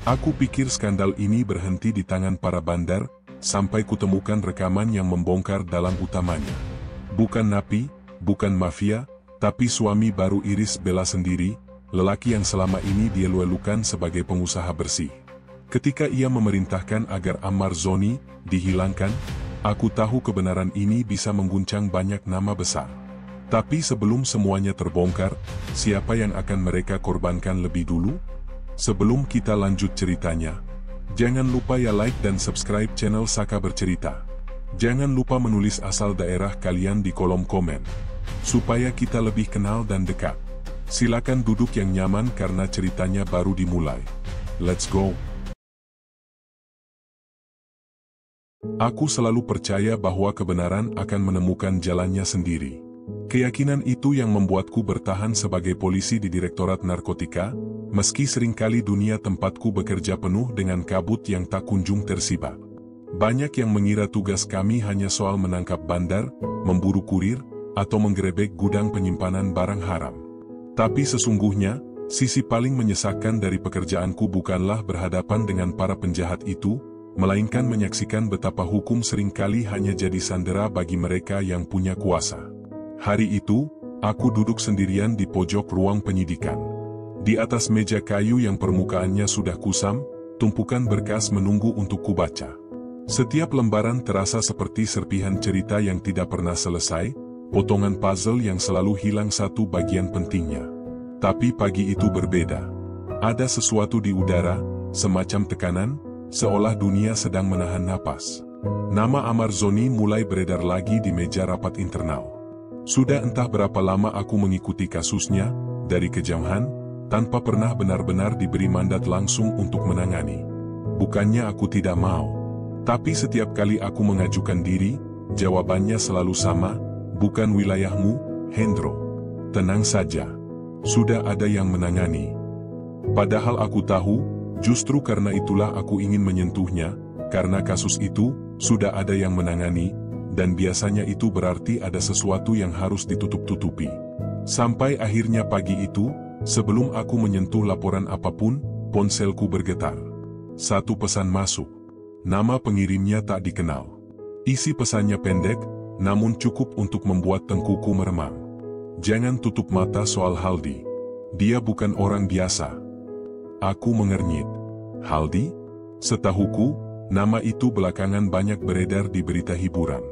Aku pikir skandal ini berhenti di tangan para bandar, sampai kutemukan rekaman yang membongkar dalam utamanya. Bukan napi, bukan mafia, tapi suami baru Iris Bella sendiri, lelaki yang selama ini dia lelukan sebagai pengusaha bersih. Ketika ia memerintahkan agar Ammar Zoni dihilangkan, aku tahu kebenaran ini bisa mengguncang banyak nama besar. Tapi sebelum semuanya terbongkar, siapa yang akan mereka korbankan lebih dulu? Sebelum kita lanjut ceritanya, jangan lupa ya like dan subscribe channel Saka Bercerita. Jangan lupa menulis asal daerah kalian di kolom komen, supaya kita lebih kenal dan dekat. Silakan duduk yang nyaman karena ceritanya baru dimulai. Let's go! Aku selalu percaya bahwa kebenaran akan menemukan jalannya sendiri. Keyakinan itu yang membuatku bertahan sebagai polisi di Direktorat Narkotika, meski seringkali dunia tempatku bekerja penuh dengan kabut yang tak kunjung tersibak. Banyak yang mengira tugas kami hanya soal menangkap bandar, memburu kurir, atau menggerebek gudang penyimpanan barang haram. Tapi sesungguhnya, sisi paling menyesakan dari pekerjaanku bukanlah berhadapan dengan para penjahat itu, melainkan menyaksikan betapa hukum seringkali hanya jadi sandera bagi mereka yang punya kuasa. Hari itu, aku duduk sendirian di pojok ruang penyidikan. Di atas meja kayu yang permukaannya sudah kusam, tumpukan berkas menunggu untuk kubaca. Setiap lembaran terasa seperti serpihan cerita yang tidak pernah selesai, potongan puzzle yang selalu hilang satu bagian pentingnya. Tapi pagi itu berbeda. Ada sesuatu di udara, semacam tekanan, seolah dunia sedang menahan napas. Nama Ammar Zoni mulai beredar lagi di meja rapat internal. Sudah entah berapa lama aku mengikuti kasusnya, dari kejauhan, tanpa pernah benar-benar diberi mandat langsung untuk menangani. Bukannya aku tidak mau, tapi setiap kali aku mengajukan diri, jawabannya selalu sama, bukan wilayahmu, Hendro. Tenang saja, sudah ada yang menangani. Padahal aku tahu, justru karena itulah aku ingin menyentuhnya, karena kasus itu, sudah ada yang menangani, dan biasanya itu berarti ada sesuatu yang harus ditutup-tutupi. Sampai akhirnya pagi itu, sebelum aku menyentuh laporan apapun, ponselku bergetar. Satu pesan masuk. Nama pengirimnya tak dikenal. Isi pesannya pendek, namun cukup untuk membuat tengkuku meremang. Jangan tutup mata soal Haldi. Dia bukan orang biasa. Aku mengernyit. Haldi? Setahuku, nama itu belakangan banyak beredar di berita hiburan.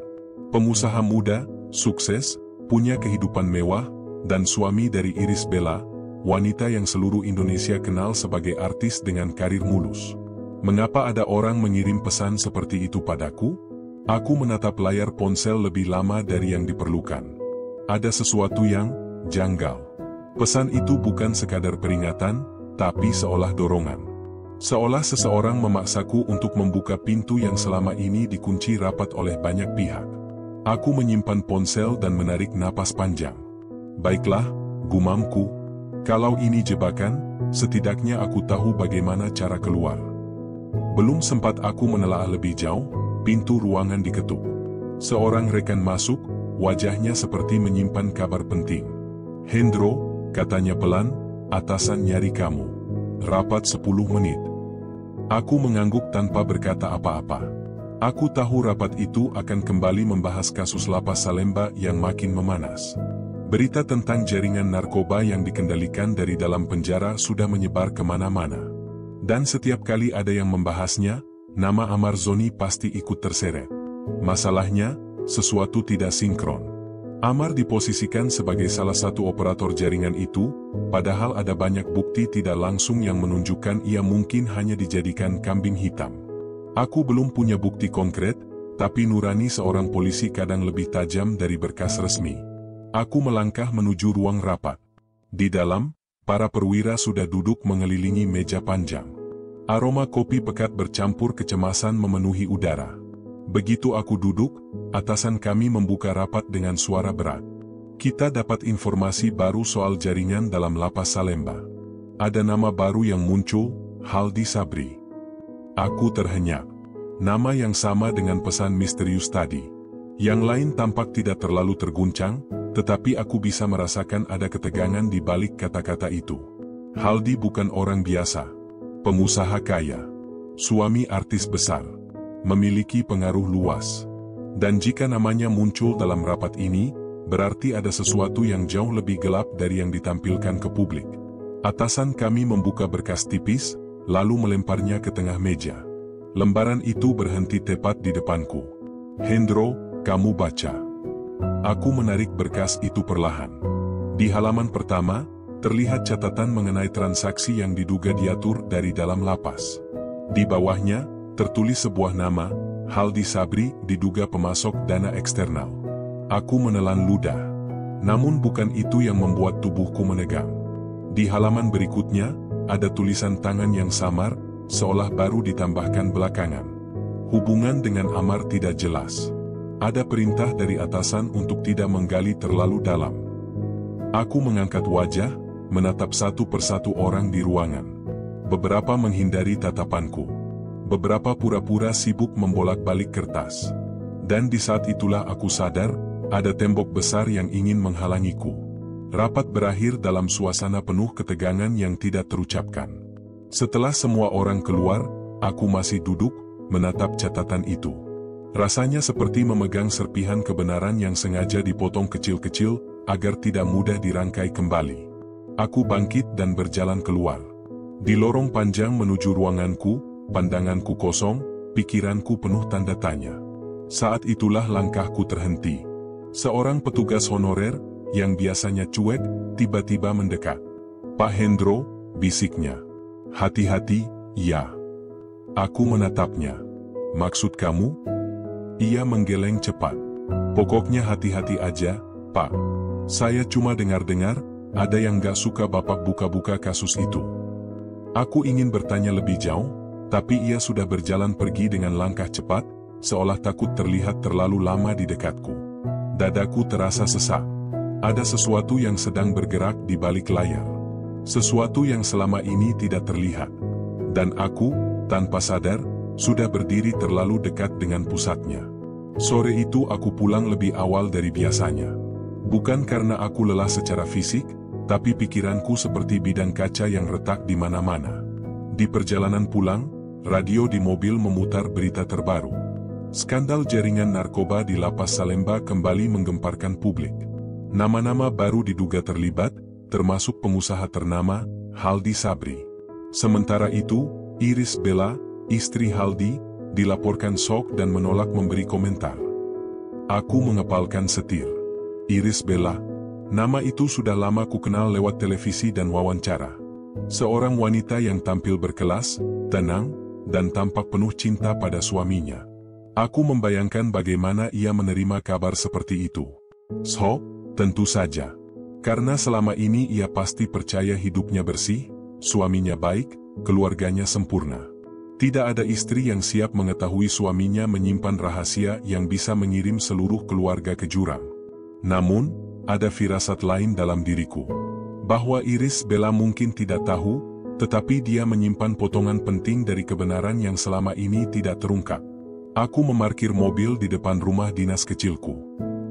Pengusaha muda, sukses, punya kehidupan mewah, dan suami dari Iris Bella, wanita yang seluruh Indonesia kenal sebagai artis dengan karir mulus. Mengapa ada orang mengirim pesan seperti itu padaku? Aku menatap layar ponsel lebih lama dari yang diperlukan. Ada sesuatu yang janggal. Pesan itu bukan sekadar peringatan, tapi seolah dorongan. Seolah seseorang memaksaku untuk membuka pintu yang selama ini dikunci rapat oleh banyak pihak. Aku menyimpan ponsel dan menarik napas panjang. Baiklah, gumamku. Kalau ini jebakan, setidaknya aku tahu bagaimana cara keluar. Belum sempat aku menelaah lebih jauh, pintu ruangan diketuk. Seorang rekan masuk, wajahnya seperti menyimpan kabar penting. Hendro, katanya pelan, atasan nyari kamu. Rapat 10 menit. Aku mengangguk tanpa berkata apa-apa. Aku tahu rapat itu akan kembali membahas kasus Lapas Salemba yang makin memanas. Berita tentang jaringan narkoba yang dikendalikan dari dalam penjara sudah menyebar kemana-mana. Dan setiap kali ada yang membahasnya, nama Ammar Zoni pasti ikut terseret. Masalahnya, sesuatu tidak sinkron. Ammar diposisikan sebagai salah satu operator jaringan itu, padahal ada banyak bukti tidak langsung yang menunjukkan ia mungkin hanya dijadikan kambing hitam. Aku belum punya bukti konkret, tapi nurani seorang polisi kadang lebih tajam dari berkas resmi. Aku melangkah menuju ruang rapat. Di dalam, para perwira sudah duduk mengelilingi meja panjang. Aroma kopi pekat bercampur kecemasan memenuhi udara. Begitu aku duduk, atasan kami membuka rapat dengan suara berat. Kita dapat informasi baru soal jaringan dalam Lapas Salemba. Ada nama baru yang muncul, Haldi Sabri. Aku terhenyak. Nama yang sama dengan pesan misterius tadi. Yang lain tampak tidak terlalu terguncang, tetapi aku bisa merasakan ada ketegangan di balik kata-kata itu. Haldi bukan orang biasa. pengusaha kaya, suami artis besar, memiliki pengaruh luas. Dan jika namanya muncul dalam rapat ini, berarti ada sesuatu yang jauh lebih gelap dari yang ditampilkan ke publik. Atasan kami membuka berkas tipis, lalu melemparnya ke tengah meja. Lembaran itu berhenti tepat di depanku. "Hendro, kamu baca." Aku menarik berkas itu perlahan. Di halaman pertama, terlihat catatan mengenai transaksi yang diduga diatur dari dalam lapas. Di bawahnya, tertulis sebuah nama, Haldi Sabri, diduga pemasok dana eksternal. Aku menelan ludah. Namun bukan itu yang membuat tubuhku menegang. Di halaman berikutnya, ada tulisan tangan yang samar, seolah baru ditambahkan belakangan. Hubungan dengan Amar tidak jelas. Ada perintah dari atasan untuk tidak menggali terlalu dalam. Aku mengangkat wajah, menatap satu persatu orang di ruangan. Beberapa menghindari tatapanku. Beberapa pura-pura sibuk membolak-balik kertas. Dan di saat itulah aku sadar, ada tembok besar yang ingin menghalangiku. Rapat berakhir dalam suasana penuh ketegangan yang tidak terucapkan. Setelah semua orang keluar, aku masih duduk, menatap catatan itu. Rasanya seperti memegang serpihan kebenaran yang sengaja dipotong kecil-kecil, agar tidak mudah dirangkai kembali. Aku bangkit dan berjalan keluar. Di lorong panjang menuju ruanganku, pandanganku kosong, pikiranku penuh tanda tanya. Saat itulah langkahku terhenti. Seorang petugas honorer, yang biasanya cuek, tiba-tiba mendekat. "Pak Hendro," bisiknya. "Hati-hati, ya." Aku menatapnya. "Maksud kamu?" Ia menggeleng cepat. "Pokoknya hati-hati aja, Pak. Saya cuma dengar-dengar, ada yang gak suka Bapak buka-buka kasus itu." Aku ingin bertanya lebih jauh, tapi ia sudah berjalan pergi dengan langkah cepat, seolah takut terlihat terlalu lama di dekatku. Dadaku terasa sesak. Ada sesuatu yang sedang bergerak di balik layar. Sesuatu yang selama ini tidak terlihat. Dan aku, tanpa sadar, sudah berdiri terlalu dekat dengan pusatnya. Sore itu aku pulang lebih awal dari biasanya. Bukan karena aku lelah secara fisik, tapi pikiranku seperti bidang kaca yang retak di mana-mana. Di perjalanan pulang, radio di mobil memutar berita terbaru. Skandal jaringan narkoba di Lapas Salemba kembali menggemparkan publik. Nama-nama baru diduga terlibat, termasuk pengusaha ternama, Haldi Sabri. Sementara itu, Iris Bella, istri Haldi, dilaporkan shock dan menolak memberi komentar. Aku mengepalkan setir. Iris Bella, nama itu sudah lama ku kenal lewat televisi dan wawancara. Seorang wanita yang tampil berkelas, tenang, dan tampak penuh cinta pada suaminya. Aku membayangkan bagaimana ia menerima kabar seperti itu. Shock, tentu saja. Karena selama ini ia pasti percaya hidupnya bersih, suaminya baik, keluarganya sempurna. Tidak ada istri yang siap mengetahui suaminya menyimpan rahasia yang bisa mengirim seluruh keluarga ke jurang. Namun, ada firasat lain dalam diriku. Bahwa Iris Bella mungkin tidak tahu, tetapi dia menyimpan potongan penting dari kebenaran yang selama ini tidak terungkap. Aku memarkir mobil di depan rumah dinas kecilku.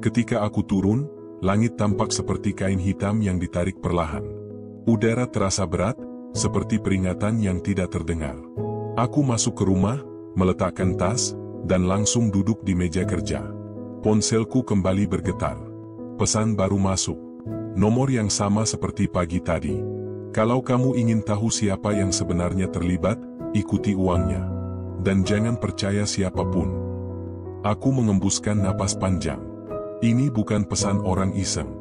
Ketika aku turun, langit tampak seperti kain hitam yang ditarik perlahan. Udara terasa berat, seperti peringatan yang tidak terdengar. Aku masuk ke rumah, meletakkan tas, dan langsung duduk di meja kerja. Ponselku kembali bergetar. Pesan baru masuk. Nomor yang sama seperti pagi tadi. Kalau kamu ingin tahu siapa yang sebenarnya terlibat, ikuti uangnya. Dan jangan percaya siapapun. Aku mengembuskan napas panjang. Ini bukan pesan orang iseng.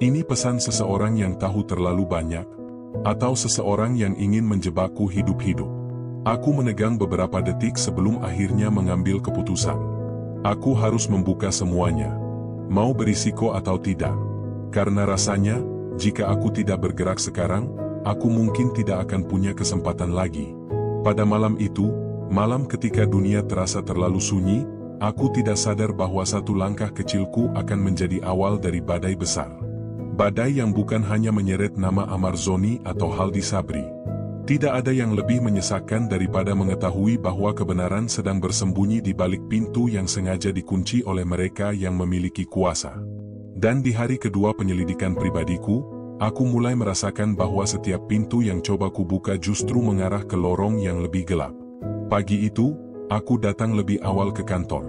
Ini pesan seseorang yang tahu terlalu banyak, atau seseorang yang ingin menjebakku hidup-hidup. Aku menegang beberapa detik sebelum akhirnya mengambil keputusan. Aku harus membuka semuanya. Mau berisiko atau tidak. Karena rasanya, jika aku tidak bergerak sekarang, aku mungkin tidak akan punya kesempatan lagi. Pada malam itu, malam ketika dunia terasa terlalu sunyi, aku tidak sadar bahwa satu langkah kecilku akan menjadi awal dari badai besar. Badai yang bukan hanya menyeret nama Amar Zoni atau Haldi Sabri. Tidak ada yang lebih menyesakkan daripada mengetahui bahwa kebenaran sedang bersembunyi di balik pintu yang sengaja dikunci oleh mereka yang memiliki kuasa. Dan di hari kedua penyelidikan pribadiku, Aku mulai merasakan bahwa setiap pintu yang coba ku buka justru mengarah ke lorong yang lebih gelap. Pagi itu, aku datang lebih awal ke kantor.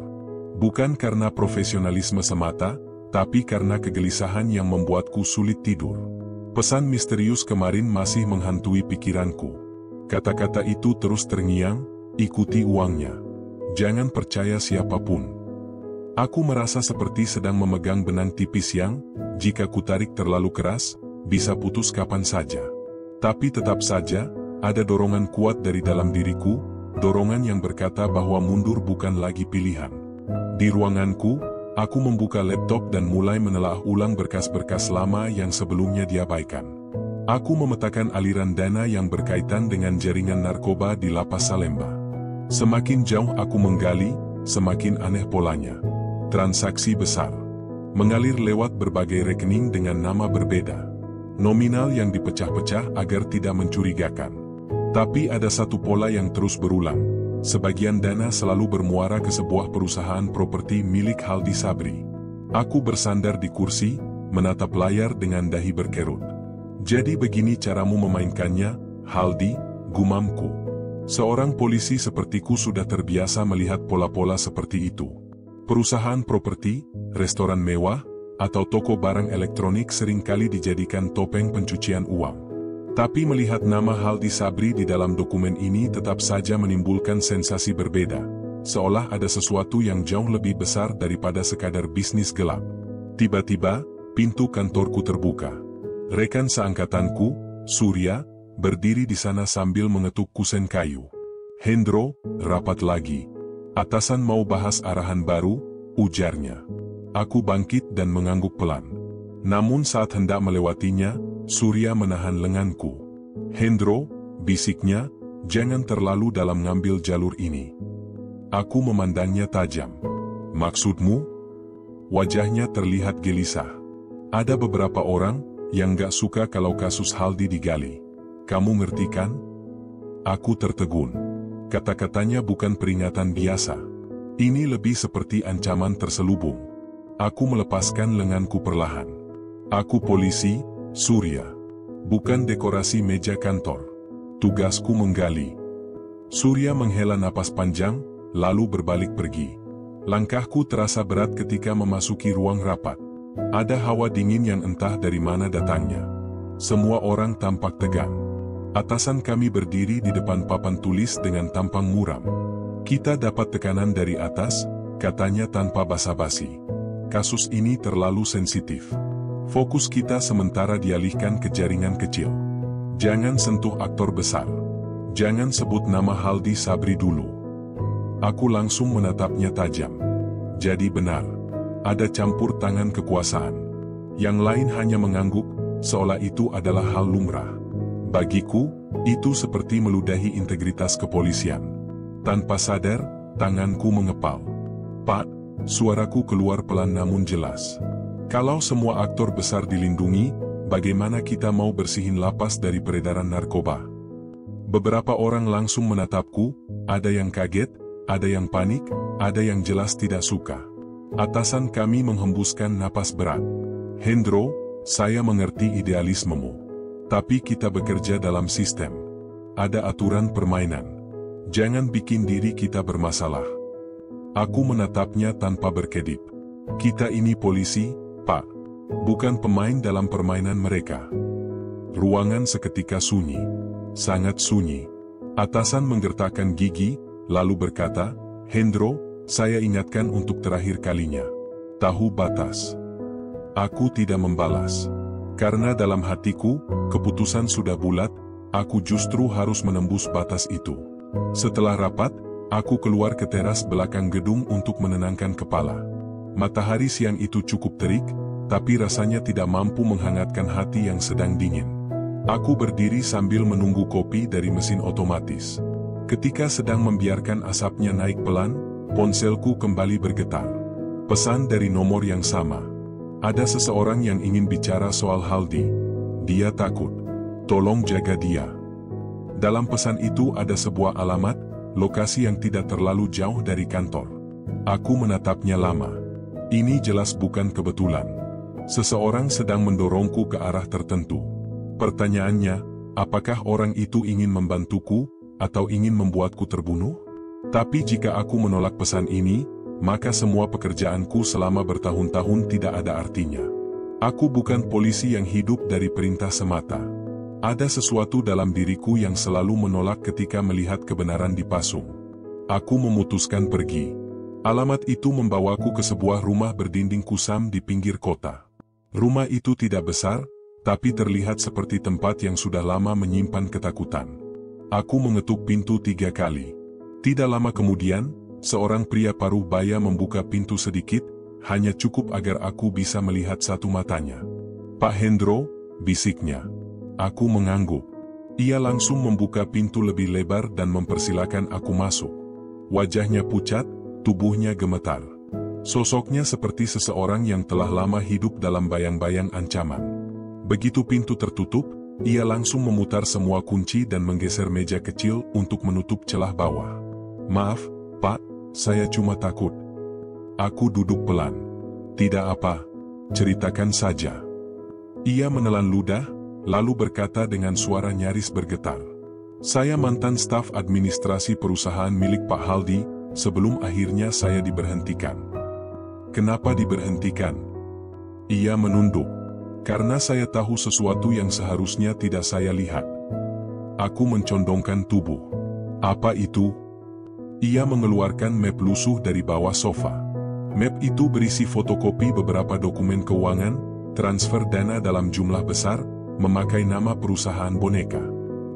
Bukan karena profesionalisme semata, tapi karena kegelisahan yang membuatku sulit tidur. Pesan misterius kemarin masih menghantui pikiranku. Kata-kata itu terus terngiang, ikuti uangnya. Jangan percaya siapapun. Aku merasa seperti sedang memegang benang tipis yang, jika kutarik terlalu keras, bisa putus kapan saja. Tapi tetap saja, ada dorongan kuat dari dalam diriku, dorongan yang berkata bahwa mundur bukan lagi pilihan. Di ruanganku, aku membuka laptop dan mulai menelaah ulang berkas-berkas lama yang sebelumnya diabaikan. Aku memetakan aliran dana yang berkaitan dengan jaringan narkoba di Lapas Salemba. Semakin jauh aku menggali, semakin aneh polanya. Transaksi besar mengalir lewat berbagai rekening dengan nama berbeda. Nominal yang dipecah-pecah agar tidak mencurigakan. Tapi ada satu pola yang terus berulang. Sebagian dana selalu bermuara ke sebuah perusahaan properti milik Haldi Sabri. Aku bersandar di kursi, menatap layar dengan dahi berkerut. Jadi begini caramu memainkannya, Haldi, gumamku. Seorang polisi sepertiku sudah terbiasa melihat pola-pola seperti itu. Perusahaan properti, restoran mewah, atau toko barang elektronik seringkali dijadikan topeng pencucian uang. Tapi melihat nama Haldi Sabri di dalam dokumen ini tetap saja menimbulkan sensasi berbeda, seolah ada sesuatu yang jauh lebih besar daripada sekadar bisnis gelap. Tiba-tiba, pintu kantorku terbuka. Rekan seangkatanku, Surya, berdiri di sana sambil mengetuk kusen kayu. "Hendro, rapat lagi. Atasan mau bahas arahan baru," ujarnya. Aku bangkit dan mengangguk pelan. Namun saat hendak melewatinya, Surya menahan lenganku. "Hendro," bisiknya, "jangan terlalu dalam ngambil jalur ini." Aku memandangnya tajam. "Maksudmu?" Wajahnya terlihat gelisah. "Ada beberapa orang yang gak suka kalau kasus Haldi digali. Kamu ngerti kan?" Aku tertegun. Kata-katanya bukan peringatan biasa. Ini lebih seperti ancaman terselubung. Aku melepaskan lenganku perlahan. "Aku polisi, Surya. Bukan dekorasi meja kantor. Tugasku menggali." Surya menghela napas panjang, lalu berbalik pergi. Langkahku terasa berat ketika memasuki ruang rapat. Ada hawa dingin yang entah dari mana datangnya. Semua orang tampak tegang. Atasan kami berdiri di depan papan tulis dengan tampang muram. "Kita dapat tekanan dari atas," katanya tanpa basa-basi. "Kasus ini terlalu sensitif. Fokus kita sementara dialihkan ke jaringan kecil. Jangan sentuh aktor besar. Jangan sebut nama Haldi Sabri dulu." Aku langsung menatapnya tajam. Jadi benar, ada campur tangan kekuasaan. Yang lain hanya mengangguk, seolah itu adalah hal lumrah. Bagiku, itu seperti meludahi integritas kepolisian. Tanpa sadar, tanganku mengepal. "Pak," suaraku keluar pelan namun jelas. "Kalau semua aktor besar dilindungi, bagaimana kita mau bersihin lapas dari peredaran narkoba?" Beberapa orang langsung menatapku, ada yang kaget, ada yang panik, ada yang jelas tidak suka. Atasan kami menghembuskan napas berat. "Hendro, saya mengerti idealismemu. Tapi kita bekerja dalam sistem. Ada aturan permainan. Jangan bikin diri kita bermasalah." Aku menatapnya tanpa berkedip. "Kita ini polisi, Pak. Bukan pemain dalam permainan mereka." Ruangan seketika sunyi. Sangat sunyi. Atasan menggertakkan gigi, lalu berkata, "Hendro, saya ingatkan untuk terakhir kalinya. Tahu batas." Aku tidak membalas. Karena dalam hatiku, keputusan sudah bulat, aku justru harus menembus batas itu. Setelah rapat, aku keluar ke teras belakang gedung untuk menenangkan kepala. Matahari siang itu cukup terik, tapi rasanya tidak mampu menghangatkan hati yang sedang dingin. Aku berdiri sambil menunggu kopi dari mesin otomatis. Ketika sedang membiarkan asapnya naik pelan, ponselku kembali bergetar. Pesan dari nomor yang sama. Ada seseorang yang ingin bicara soal Haldi. Dia takut. Tolong jaga dia. Dalam pesan itu ada sebuah alamat, lokasi yang tidak terlalu jauh dari kantor. Aku menatapnya lama. Ini jelas bukan kebetulan. Seseorang sedang mendorongku ke arah tertentu. Pertanyaannya, apakah orang itu ingin membantuku, atau ingin membuatku terbunuh? Tapi jika aku menolak pesan ini, maka semua pekerjaanku selama bertahun-tahun tidak ada artinya. Aku bukan polisi yang hidup dari perintah semata. Ada sesuatu dalam diriku yang selalu menolak ketika melihat kebenaran dipasung. Aku memutuskan pergi. Alamat itu membawaku ke sebuah rumah berdinding kusam di pinggir kota. Rumah itu tidak besar, tapi terlihat seperti tempat yang sudah lama menyimpan ketakutan. Aku mengetuk pintu 3 kali. Tidak lama kemudian, seorang pria paruh baya membuka pintu sedikit, hanya cukup agar aku bisa melihat satu matanya. "Pak Hendro," bisiknya. Aku mengangguk. Ia langsung membuka pintu lebih lebar dan mempersilakan aku masuk. Wajahnya pucat, tubuhnya gemetar. Sosoknya seperti seseorang yang telah lama hidup dalam bayang-bayang ancaman. Begitu pintu tertutup, ia langsung memutar semua kunci dan menggeser meja kecil untuk menutup celah bawah. "Maaf, Pak, saya cuma takut." Aku duduk pelan. "Tidak apa, ceritakan saja." Ia menelan ludah, lalu berkata dengan suara nyaris bergetar. "Saya mantan staf administrasi perusahaan milik Pak Haldi, sebelum akhirnya saya diberhentikan." "Kenapa diberhentikan?" Ia menunduk. "Karena saya tahu sesuatu yang seharusnya tidak saya lihat." Aku mencondongkan tubuh. "Apa itu?" Ia mengeluarkan map lusuh dari bawah sofa. Map itu berisi fotokopi beberapa dokumen keuangan, transfer dana dalam jumlah besar, memakai nama perusahaan boneka.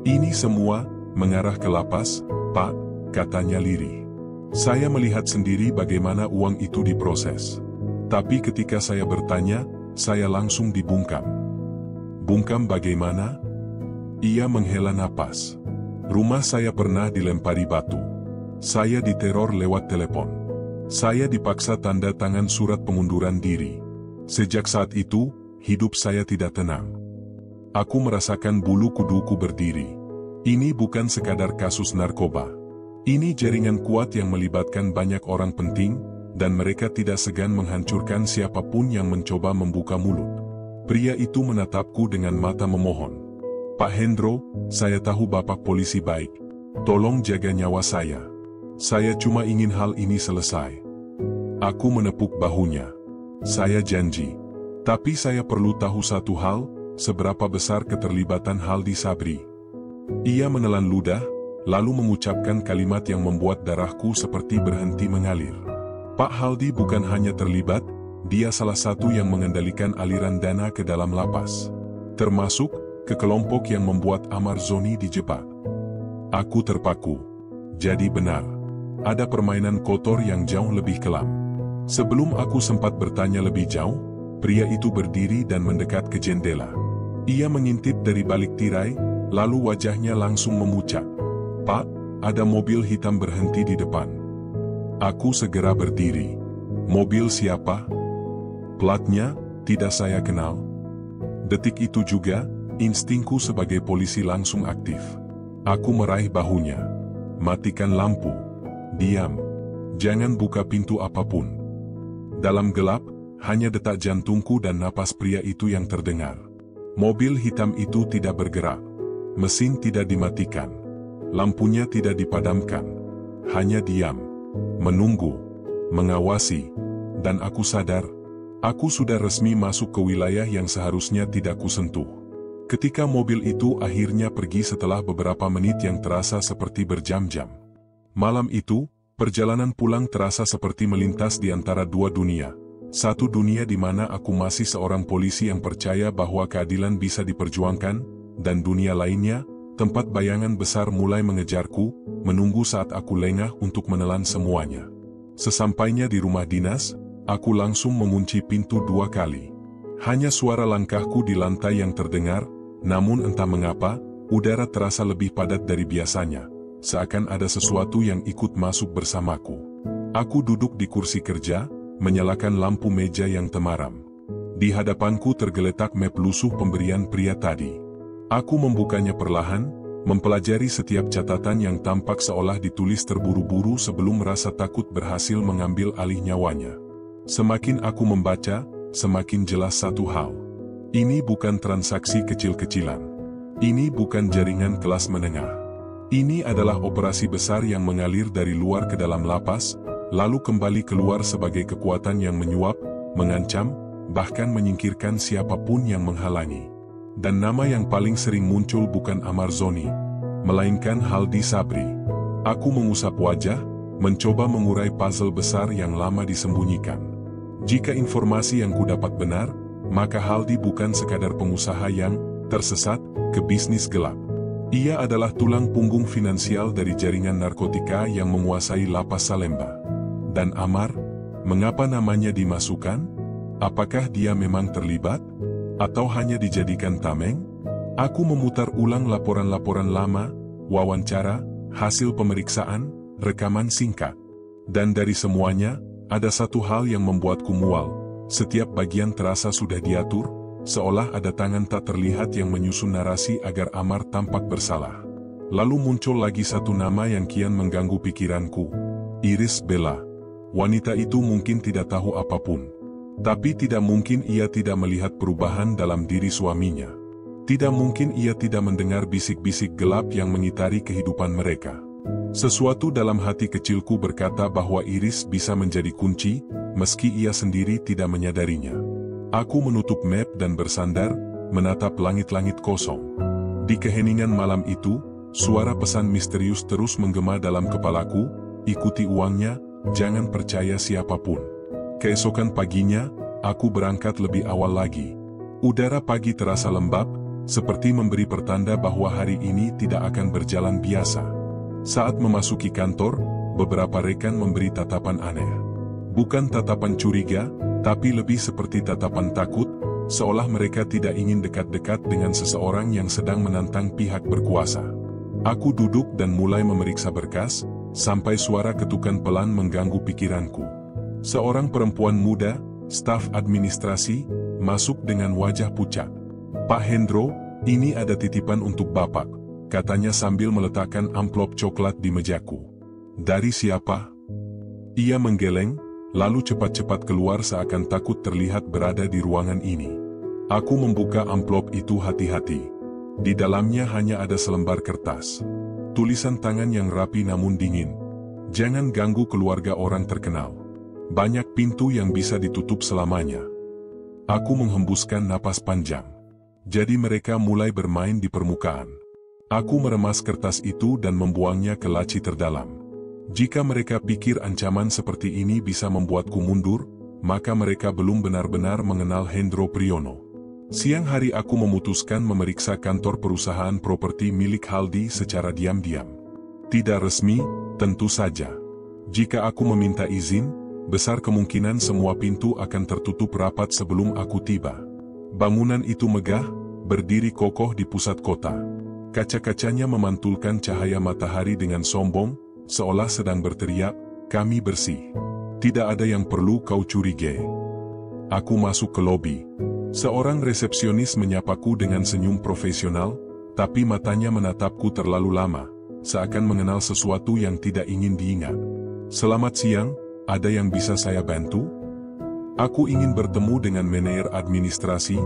"Ini semua mengarah ke lapas, Pak," katanya lirih. Saya melihat sendiri bagaimana uang itu diproses. Tapi ketika saya bertanya, saya langsung dibungkam. "Bungkam bagaimana?" Ia menghela napas. "Rumah saya pernah dilempari batu. Saya diteror lewat telepon. Saya dipaksa tanda tangan surat pengunduran diri. Sejak saat itu, hidup saya tidak tenang. Aku merasakan bulu kuduku berdiri. Ini bukan sekadar kasus narkoba. Ini jaringan kuat yang melibatkan banyak orang penting, dan mereka tidak segan menghancurkan siapapun yang mencoba membuka mulut." Pria itu menatapku dengan mata memohon. "Pak Hendro, saya tahu Bapak polisi baik. Tolong jaga nyawa saya. Saya cuma ingin hal ini selesai." Aku menepuk bahunya. "Saya janji. Tapi saya perlu tahu satu hal, seberapa besar keterlibatan Haldi Sabri." Ia menelan ludah, lalu mengucapkan kalimat yang membuat darahku seperti berhenti mengalir. "Pak Haldi bukan hanya terlibat, dia salah satu yang mengendalikan aliran dana ke dalam lapas. Termasuk ke kelompok yang membuat Amar Zoni dijebak." Aku terpaku. Jadi benar. Ada permainan kotor yang jauh lebih kelam. Sebelum aku sempat bertanya lebih jauh, pria itu berdiri dan mendekat ke jendela. Ia mengintip dari balik tirai, lalu wajahnya langsung memucat. "Pak, ada mobil hitam berhenti di depan." Aku segera berdiri. "Mobil siapa?" "Platnya, tidak saya kenal." Detik itu juga, instingku sebagai polisi langsung aktif. Aku meraih bahunya. "Matikan lampu. Diam. Jangan buka pintu apapun." Dalam gelap, hanya detak jantungku dan napas pria itu yang terdengar. Mobil hitam itu tidak bergerak. Mesin tidak dimatikan. Lampunya tidak dipadamkan. Hanya diam. Menunggu. Mengawasi. Dan aku sadar, aku sudah resmi masuk ke wilayah yang seharusnya tidak kusentuh. Ketika mobil itu akhirnya pergi setelah beberapa menit yang terasa seperti berjam-jam. Malam itu, perjalanan pulang terasa seperti melintas di antara dua dunia. Satu dunia di mana aku masih seorang polisi yang percaya bahwa keadilan bisa diperjuangkan, dan dunia lainnya, tempat bayangan besar mulai mengejarku, menunggu saat aku lengah untuk menelan semuanya. Sesampainya di rumah dinas, aku langsung mengunci pintu 2 kali. Hanya suara langkahku di lantai yang terdengar, namun entah mengapa, udara terasa lebih padat dari biasanya, seakan ada sesuatu yang ikut masuk bersamaku. Aku duduk di kursi kerja, menyalakan lampu meja yang temaram. Di hadapanku tergeletak map lusuh pemberian pria tadi. Aku membukanya perlahan, mempelajari setiap catatan yang tampak seolah ditulis terburu-buru sebelum rasa takut berhasil mengambil alih nyawanya. Semakin aku membaca, semakin jelas satu hal. Ini bukan transaksi kecil-kecilan. Ini bukan jaringan kelas menengah. Ini adalah operasi besar yang mengalir dari luar ke dalam lapas, lalu kembali keluar sebagai kekuatan yang menyuap, mengancam, bahkan menyingkirkan siapapun yang menghalangi. Dan nama yang paling sering muncul bukan Amar Zoni, melainkan Haldi Sabri. Aku mengusap wajah, mencoba mengurai puzzle besar yang lama disembunyikan. Jika informasi yang kudapat benar, maka Haldi bukan sekadar pengusaha yang tersesat ke bisnis gelap. Ia adalah tulang punggung finansial dari jaringan narkotika yang menguasai lapas Salemba. Dan Amar, mengapa namanya dimasukkan? Apakah dia memang terlibat? Atau hanya dijadikan tameng? Aku memutar ulang laporan-laporan lama, wawancara, hasil pemeriksaan, rekaman singkat. Dan dari semuanya, ada satu hal yang membuatku mual. Setiap bagian terasa sudah diatur, seolah ada tangan tak terlihat yang menyusun narasi agar Amar tampak bersalah. Lalu muncul lagi satu nama yang kian mengganggu pikiranku. Iris Bella. Wanita itu mungkin tidak tahu apapun. Tapi tidak mungkin ia tidak melihat perubahan dalam diri suaminya. Tidak mungkin ia tidak mendengar bisik-bisik gelap yang mengitari kehidupan mereka. Sesuatu dalam hati kecilku berkata bahwa Iris bisa menjadi kunci, meski ia sendiri tidak menyadarinya. Aku menutup map dan bersandar, menatap langit-langit kosong. Di keheningan malam itu, suara pesan misterius terus menggema dalam kepalaku, ikuti uangnya, jangan percaya siapapun. Keesokan paginya, aku berangkat lebih awal lagi. Udara pagi terasa lembab, seperti memberi pertanda bahwa hari ini tidak akan berjalan biasa. Saat memasuki kantor, beberapa rekan memberi tatapan aneh. Bukan tatapan curiga, tapi lebih seperti tatapan takut, seolah mereka tidak ingin dekat-dekat dengan seseorang yang sedang menantang pihak berkuasa. Aku duduk dan mulai memeriksa berkas, sampai suara ketukan pelan mengganggu pikiranku. Seorang perempuan muda, staf administrasi, masuk dengan wajah pucat. "Pak Hendro, ini ada titipan untuk Bapak," katanya sambil meletakkan amplop coklat di mejaku. "Dari siapa?" Ia menggeleng, lalu cepat-cepat keluar seakan takut terlihat berada di ruangan ini. Aku membuka amplop itu hati-hati. Di dalamnya hanya ada selembar kertas. Tulisan tangan yang rapi namun dingin. "Jangan ganggu keluarga orang terkenal. Banyak pintu yang bisa ditutup selamanya." Aku menghembuskan napas panjang. Jadi mereka mulai bermain di permukaan. Aku meremas kertas itu dan membuangnya ke laci terdalam. Jika mereka pikir ancaman seperti ini bisa membuatku mundur, maka mereka belum benar-benar mengenal Hendro Priyono. Siang hari aku memutuskan memeriksa kantor perusahaan properti milik Haldi secara diam-diam. Tidak resmi, tentu saja. Jika aku meminta izin, besar kemungkinan semua pintu akan tertutup rapat sebelum aku tiba. Bangunan itu megah, berdiri kokoh di pusat kota. Kaca-kacanya memantulkan cahaya matahari dengan sombong, seolah sedang berteriak, "Kami bersih. Tidak ada yang perlu kau curigai." Aku masuk ke lobi. Seorang resepsionis menyapaku dengan senyum profesional, tapi matanya menatapku terlalu lama, seakan mengenal sesuatu yang tidak ingin diingat. "Selamat siang, ada yang bisa saya bantu?" "Aku ingin bertemu dengan manajer administrasi,"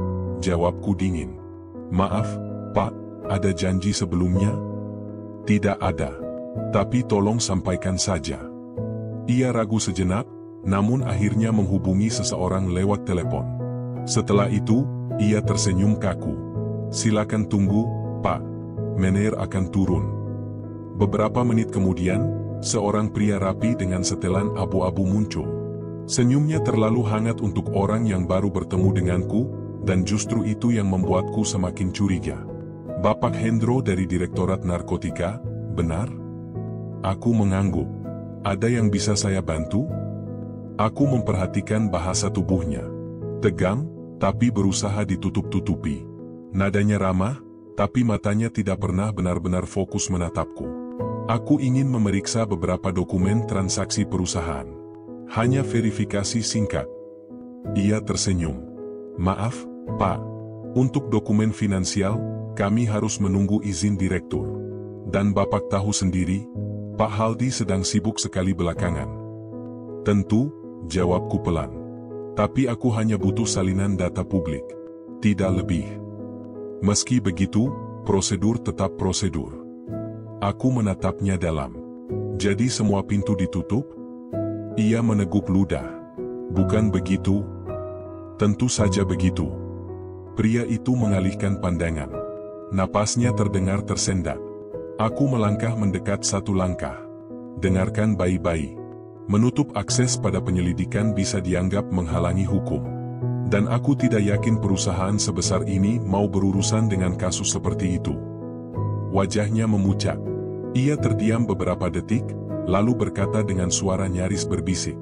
jawabku dingin. "Maaf, Pak, ada janji sebelumnya?" "Tidak ada. Tapi tolong sampaikan saja." Ia ragu sejenak, namun akhirnya menghubungi seseorang lewat telepon. Setelah itu, ia tersenyum kaku. "Silakan tunggu, Pak. Manajer akan turun." Beberapa menit kemudian, seorang pria rapi dengan setelan abu-abu muncul. Senyumnya terlalu hangat untuk orang yang baru bertemu denganku, dan justru itu yang membuatku semakin curiga. "Bapak Hendro dari Direktorat Narkotika, benar?" Aku mengangguk. "Ada yang bisa saya bantu?" Aku memperhatikan bahasa tubuhnya. Tegang, tapi berusaha ditutup-tutupi. Nadanya ramah, tapi matanya tidak pernah benar-benar fokus menatapku. Aku ingin memeriksa beberapa dokumen transaksi perusahaan. Hanya verifikasi singkat. Ia tersenyum. "Maaf, Pak. Untuk dokumen finansial, kami harus menunggu izin direktur. Dan Bapak tahu sendiri, Pak Haldi sedang sibuk sekali belakangan." "Tentu," jawabku pelan. Tapi aku hanya butuh salinan data publik. Tidak lebih. Meski begitu, prosedur tetap prosedur. Aku menatapnya dalam. Jadi semua pintu ditutup? Ia meneguk ludah. Bukan begitu? Tentu saja begitu. Pria itu mengalihkan pandangan. Napasnya terdengar tersendat. Aku melangkah mendekat satu langkah. Dengarkan baik-baik. Menutup akses pada penyelidikan bisa dianggap menghalangi hukum. Dan aku tidak yakin perusahaan sebesar ini mau berurusan dengan kasus seperti itu. Wajahnya memucat. Ia terdiam beberapa detik, lalu berkata dengan suara nyaris berbisik.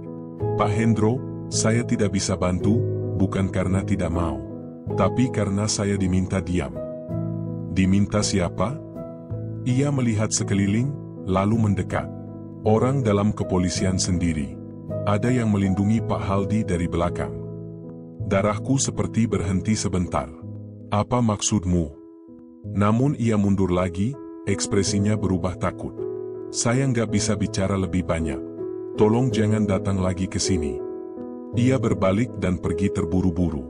Pak Hendro, saya tidak bisa bantu, bukan karena tidak mau. Tapi karena saya diminta diam. Diminta siapa? Ia melihat sekeliling, lalu mendekat. Orang dalam kepolisian sendiri. Ada yang melindungi Pak Haldi dari belakang. Darahku seperti berhenti sebentar. Apa maksudmu? Namun ia mundur lagi, ekspresinya berubah takut. Saya nggak bisa bicara lebih banyak. Tolong jangan datang lagi ke sini. Ia berbalik dan pergi terburu-buru.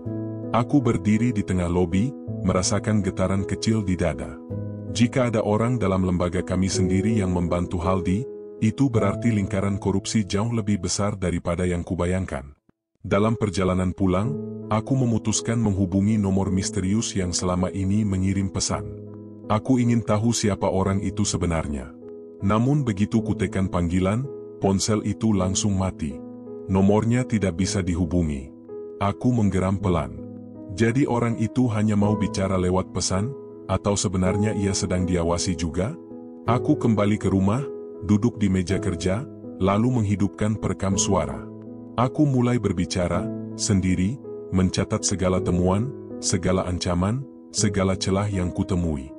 Aku berdiri di tengah lobi, merasakan getaran kecil di dada. Jika ada orang dalam lembaga kami sendiri yang membantu Haldi, itu berarti lingkaran korupsi jauh lebih besar daripada yang kubayangkan. Dalam perjalanan pulang, aku memutuskan menghubungi nomor misterius yang selama ini mengirim pesan. Aku ingin tahu siapa orang itu sebenarnya. Namun begitu kutekan panggilan, ponsel itu langsung mati. Nomornya tidak bisa dihubungi. Aku menggeram pelan. Jadi orang itu hanya mau bicara lewat pesan, atau sebenarnya ia sedang diawasi juga? Aku kembali ke rumah, duduk di meja kerja, lalu menghidupkan perekam suara. Aku mulai berbicara, sendiri, mencatat segala temuan, segala ancaman, segala celah yang kutemui.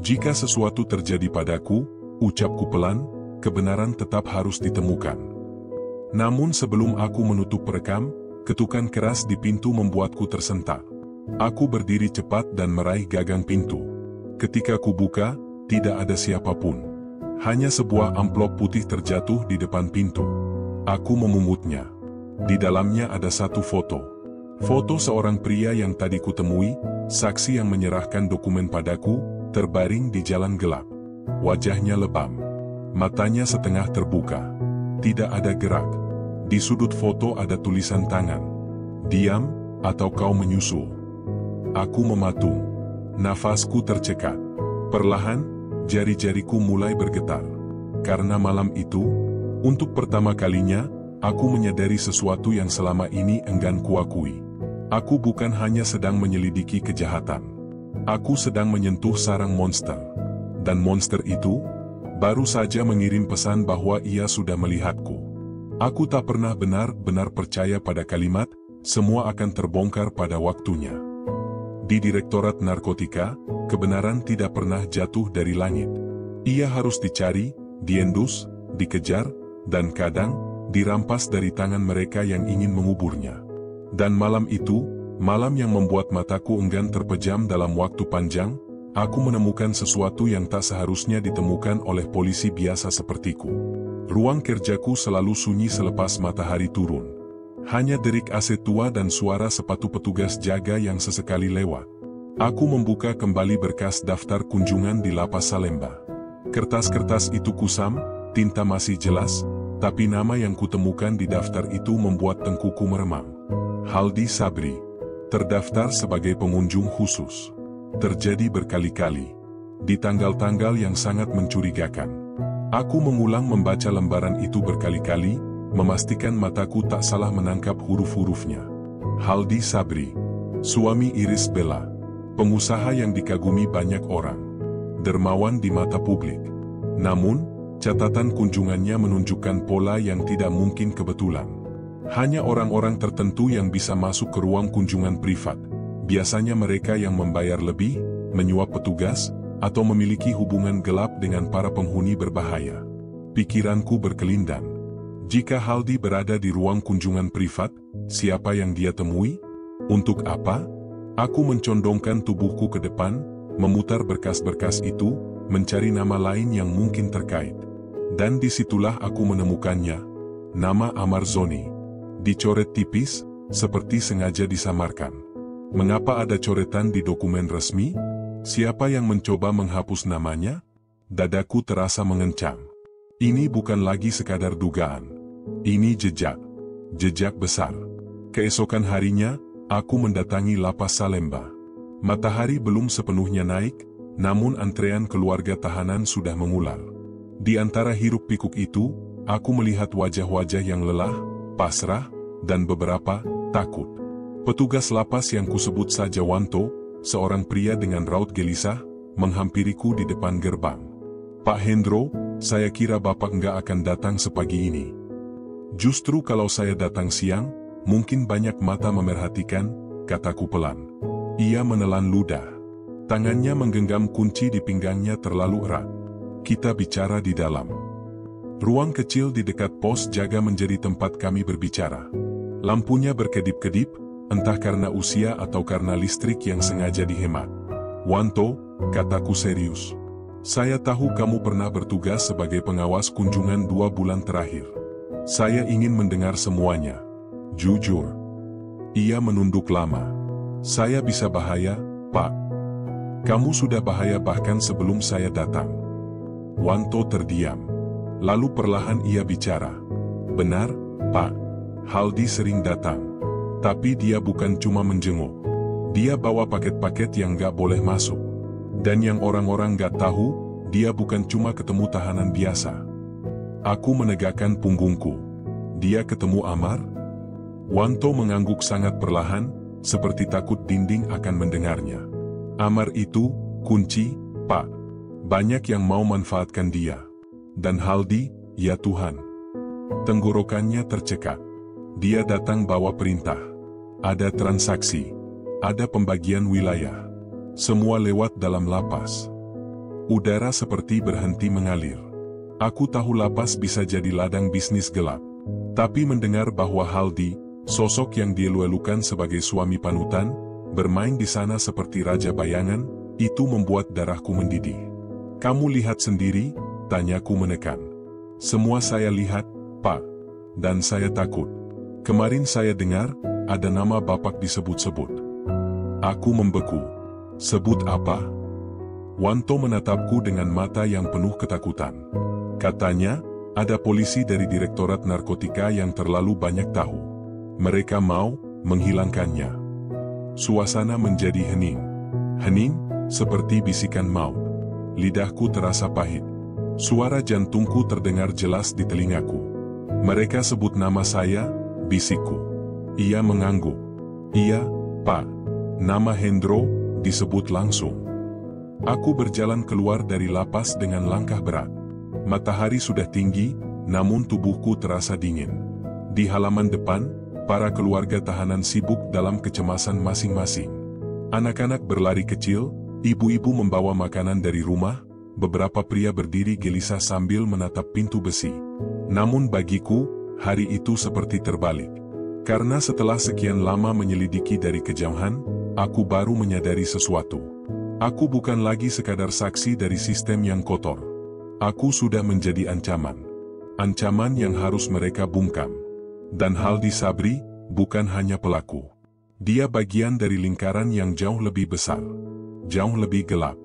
Jika sesuatu terjadi padaku, ucapku pelan, kebenaran tetap harus ditemukan. Namun sebelum aku menutup perekam, ketukan keras di pintu membuatku tersentak. Aku berdiri cepat dan meraih gagang pintu. Ketika kubuka, tidak ada siapapun. Hanya sebuah amplop putih terjatuh di depan pintu. Aku memungutnya. Di dalamnya ada satu foto. Foto seorang pria yang tadi kutemui, saksi yang menyerahkan dokumen padaku, terbaring di jalan gelap. Wajahnya lebam. Matanya setengah terbuka. Tidak ada gerak. Di sudut foto ada tulisan tangan. Diam, atau kau menyusul. Aku mematung. Nafasku tercekat. Perlahan, jari-jariku mulai bergetar. Karena malam itu, untuk pertama kalinya, aku menyadari sesuatu yang selama ini enggan kuakui. Aku bukan hanya sedang menyelidiki kejahatan. Aku sedang menyentuh sarang monster. Dan monster itu, baru saja mengirim pesan bahwa ia sudah melihatku. Aku tak pernah benar-benar percaya pada kalimat, semua akan terbongkar pada waktunya. Di Direktorat Narkotika, kebenaran tidak pernah jatuh dari langit. Ia harus dicari, diendus, dikejar, dan kadang, dirampas dari tangan mereka yang ingin menguburnya. Dan malam itu, malam yang membuat mataku enggan terpejam dalam waktu panjang, aku menemukan sesuatu yang tak seharusnya ditemukan oleh polisi biasa sepertiku. Ruang kerjaku selalu sunyi selepas matahari turun. Hanya derik AC tua dan suara sepatu petugas jaga yang sesekali lewat. Aku membuka kembali berkas daftar kunjungan di Lapas Salemba. Kertas-kertas itu kusam, tinta masih jelas, tapi nama yang kutemukan di daftar itu membuat tengkuku meremang. Haldi Sabri. Terdaftar sebagai pengunjung khusus. Terjadi berkali-kali. Di tanggal-tanggal yang sangat mencurigakan. Aku mengulang membaca lembaran itu berkali-kali, memastikan mataku tak salah menangkap huruf-hurufnya. Haldi Sabri, suami Iris Bella, pengusaha yang dikagumi banyak orang, dermawan di mata publik. Namun, catatan kunjungannya menunjukkan pola yang tidak mungkin kebetulan. Hanya orang-orang tertentu yang bisa masuk ke ruang kunjungan privat, biasanya mereka yang membayar lebih, menyuap petugas, atau memiliki hubungan gelap dengan para penghuni berbahaya. Pikiranku berkelindang. Jika Haldi berada di ruang kunjungan privat, siapa yang dia temui? Untuk apa? Aku mencondongkan tubuhku ke depan, memutar berkas-berkas itu, mencari nama lain yang mungkin terkait. Dan disitulah aku menemukannya. Nama Amarzoni. Dicoret tipis, seperti sengaja disamarkan. Mengapa ada coretan di dokumen resmi? Siapa yang mencoba menghapus namanya? Dadaku terasa mengencang. Ini bukan lagi sekadar dugaan. Ini jejak. Jejak besar. Keesokan harinya, aku mendatangi lapas Salemba. Matahari belum sepenuhnya naik, namun antrean keluarga tahanan sudah mengular. Di antara hiruk-pikuk itu, aku melihat wajah-wajah yang lelah, pasrah, dan beberapa takut. Petugas lapas yang kusebut saja Wanto, seorang pria dengan raut gelisah, menghampiriku di depan gerbang. "Pak Hendro, saya kira Bapak nggak akan datang sepagi ini. Justru kalau saya datang siang, mungkin banyak mata memerhatikan," kataku pelan. Ia menelan ludah. Tangannya menggenggam kunci di pinggangnya terlalu erat. Kita bicara di dalam. Ruang kecil di dekat pos jaga menjadi tempat kami berbicara. Lampunya berkedip-kedip, entah karena usia atau karena listrik yang sengaja dihemat. "Wanto," kataku serius. "Saya tahu kamu pernah bertugas sebagai pengawas kunjungan 2 bulan terakhir. Saya ingin mendengar semuanya. Jujur." Ia menunduk lama. "Saya bisa bahaya, Pak. Kamu sudah bahaya bahkan sebelum saya datang." Wanto terdiam. Lalu perlahan ia bicara. "Benar, Pak. Haldi sering datang. Tapi dia bukan cuma menjenguk. Dia bawa paket-paket yang gak boleh masuk. Dan yang orang-orang gak tahu, dia bukan cuma ketemu tahanan biasa." Aku menegakkan punggungku. "Dia ketemu Amar?" Wanto mengangguk sangat perlahan, seperti takut dinding akan mendengarnya. "Amar itu, kunci, Pak. Banyak yang mau manfaatkan dia. Dan Haldi, ya Tuhan." Tenggorokannya tercekat. Dia datang bawa perintah. Ada transaksi. Ada pembagian wilayah. Semua lewat dalam lapas. Udara seperti berhenti mengalir. Aku tahu lapas bisa jadi ladang bisnis gelap. Tapi mendengar bahwa Haldi, sosok yang dielu-elukan sebagai suami panutan, bermain di sana seperti raja bayangan, itu membuat darahku mendidih. "Kamu lihat sendiri?" tanyaku menekan. "Semua saya lihat, Pak. Dan saya takut. Kemarin saya dengar, ada nama Bapak disebut-sebut." Aku membeku. "Sebut apa?" Wanto menatapku dengan mata yang penuh ketakutan. Katanya, ada polisi dari Direktorat Narkotika yang terlalu banyak tahu. Mereka mau menghilangkannya. Suasana menjadi hening. Hening, seperti bisikan maut. Lidahku terasa pahit. Suara jantungku terdengar jelas di telingaku. "Mereka sebut nama saya," bisikku. Ia mengangguk. "Iya, Pak. Nama Hendro disebut langsung." Aku berjalan keluar dari lapas dengan langkah berat. Matahari sudah tinggi, namun tubuhku terasa dingin. Di halaman depan, para keluarga tahanan sibuk dalam kecemasan masing-masing. Anak-anak berlari kecil, ibu-ibu membawa makanan dari rumah, beberapa pria berdiri gelisah sambil menatap pintu besi. Namun bagiku, hari itu seperti terbalik. Karena setelah sekian lama menyelidiki dari kejauhan, aku baru menyadari sesuatu. Aku bukan lagi sekadar saksi dari sistem yang kotor. Aku sudah menjadi ancaman. Ancaman yang harus mereka bungkam. Dan Haldi Sabri, bukan hanya pelaku. Dia bagian dari lingkaran yang jauh lebih besar. Jauh lebih gelap.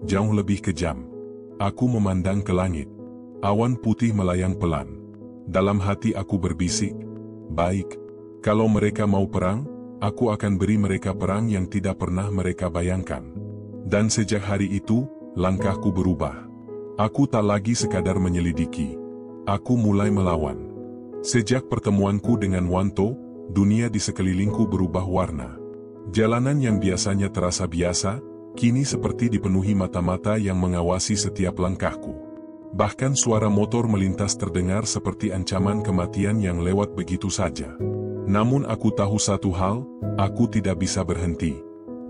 Jauh lebih kejam. Aku memandang ke langit. Awan putih melayang pelan. Dalam hati aku berbisik, "Baik, kalau mereka mau perang, aku akan beri mereka perang yang tidak pernah mereka bayangkan." Dan sejak hari itu, langkahku berubah. Aku tak lagi sekadar menyelidiki. Aku mulai melawan. Sejak pertemuanku dengan Wanto, dunia di sekelilingku berubah warna. Jalanan yang biasanya terasa biasa, kini seperti dipenuhi mata-mata yang mengawasi setiap langkahku. Bahkan suara motor melintas terdengar seperti ancaman kematian yang lewat begitu saja. Namun aku tahu satu hal, aku tidak bisa berhenti.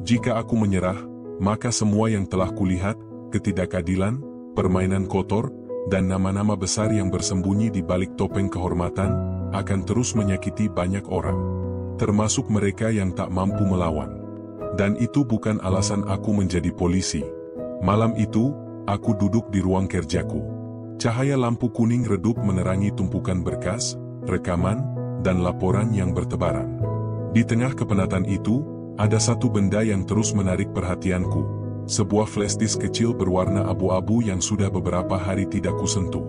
Jika aku menyerah, maka semua yang telah kulihat, ketidakadilan, permainan kotor, dan nama-nama besar yang bersembunyi di balik topeng kehormatan, akan terus menyakiti banyak orang. Termasuk mereka yang tak mampu melawan. Dan itu bukan alasan aku menjadi polisi. Malam itu, aku duduk di ruang kerjaku. Cahaya lampu kuning redup menerangi tumpukan berkas, rekaman, dan laporan yang bertebaran. Di tengah kepenatan itu, ada satu benda yang terus menarik perhatianku. Sebuah flashdisk kecil berwarna abu-abu yang sudah beberapa hari tidak kusentuh.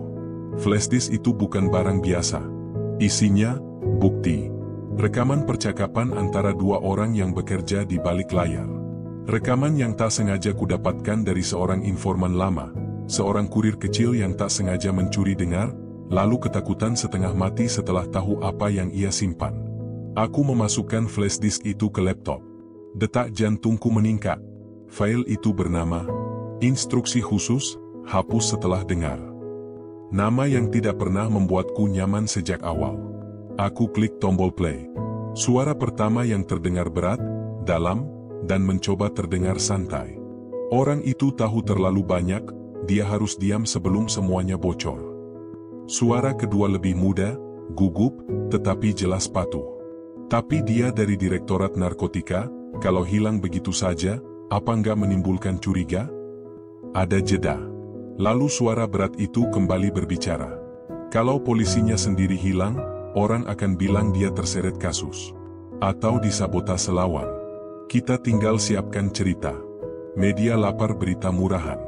Flashdisk itu bukan barang biasa. Isinya, bukti. Rekaman percakapan antara dua orang yang bekerja di balik layar. Rekaman yang tak sengaja kudapatkan dari seorang informan lama, seorang kurir kecil yang tak sengaja mencuri dengar, lalu ketakutan setengah mati setelah tahu apa yang ia simpan. Aku memasukkan flashdisk itu ke laptop. Detak jantungku meningkat. File itu bernama, Instruksi Khusus, Hapus Setelah Dengar. Nama yang tidak pernah membuatku nyaman sejak awal. Aku klik tombol play. Suara pertama yang terdengar berat, dalam, dan mencoba terdengar santai. Orang itu tahu terlalu banyak, dia harus diam sebelum semuanya bocor. Suara kedua lebih muda, gugup, tetapi jelas patuh. Tapi dia dari Direktorat Narkotika, kalau hilang begitu saja, apa nggak menimbulkan curiga? Ada jeda. Lalu suara berat itu kembali berbicara. Kalau polisinya sendiri hilang, orang akan bilang dia terseret kasus. Atau disabotase lawan. Kita tinggal siapkan cerita. Media lapar berita murahan.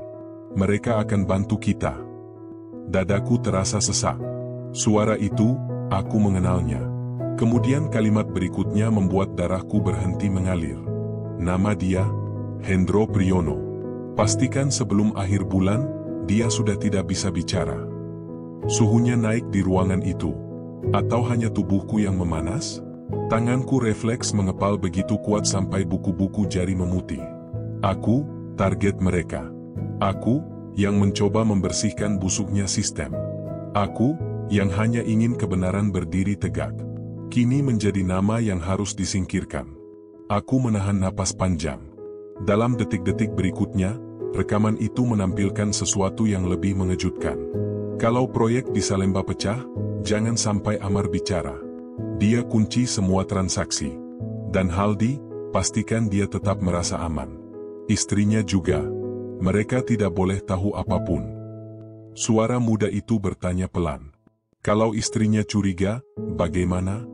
Mereka akan bantu kita. Dadaku terasa sesak. Suara itu, aku mengenalnya. Kemudian kalimat berikutnya membuat darahku berhenti mengalir. Nama dia, Hendro Priyono. Pastikan sebelum akhir bulan, dia sudah tidak bisa bicara. Suhunya naik di ruangan itu. Atau hanya tubuhku yang memanas? Tanganku refleks mengepal begitu kuat sampai buku-buku jari memutih. Aku, target mereka. Aku, yang mencoba membersihkan busuknya sistem. Aku, yang hanya ingin kebenaran berdiri tegak. Kini menjadi nama yang harus disingkirkan. Aku menahan napas panjang. Dalam detik-detik berikutnya, rekaman itu menampilkan sesuatu yang lebih mengejutkan. Kalau proyek di Salemba pecah, jangan sampai Amar bicara. Dia kunci semua transaksi. Dan Haldi, pastikan dia tetap merasa aman. Istrinya juga. Mereka tidak boleh tahu apapun. Suara muda itu bertanya pelan. Kalau istrinya curiga, bagaimana?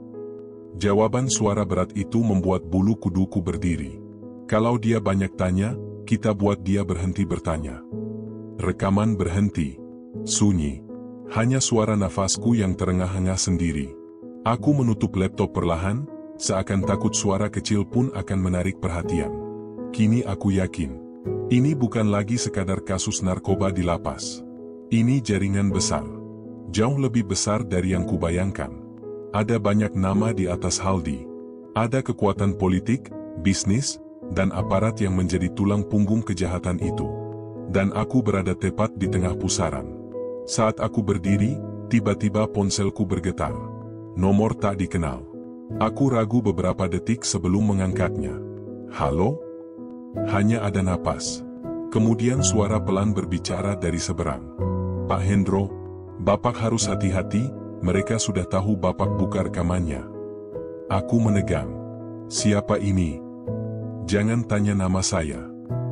Jawaban suara berat itu membuat bulu kuduku berdiri. Kalau dia banyak tanya, kita buat dia berhenti bertanya. Rekaman berhenti. Sunyi. Hanya suara nafasku yang terengah-engah sendiri. Aku menutup laptop perlahan, seakan takut suara kecil pun akan menarik perhatian. Kini aku yakin. Ini bukan lagi sekadar kasus narkoba di lapas. Ini jaringan besar. Jauh lebih besar dari yang kubayangkan. Ada banyak nama di atas Haldi. Ada kekuatan politik, bisnis, dan aparat yang menjadi tulang punggung kejahatan itu. Dan aku berada tepat di tengah pusaran. Saat aku berdiri, tiba-tiba ponselku bergetar. Nomor tak dikenal. Aku ragu beberapa detik sebelum mengangkatnya. Halo? Hanya ada napas. Kemudian suara pelan berbicara dari seberang. Pak Hendro, Bapak harus hati-hati, mereka sudah tahu Bapak buka rekamannya. Aku menegang. Siapa ini? Jangan tanya nama saya.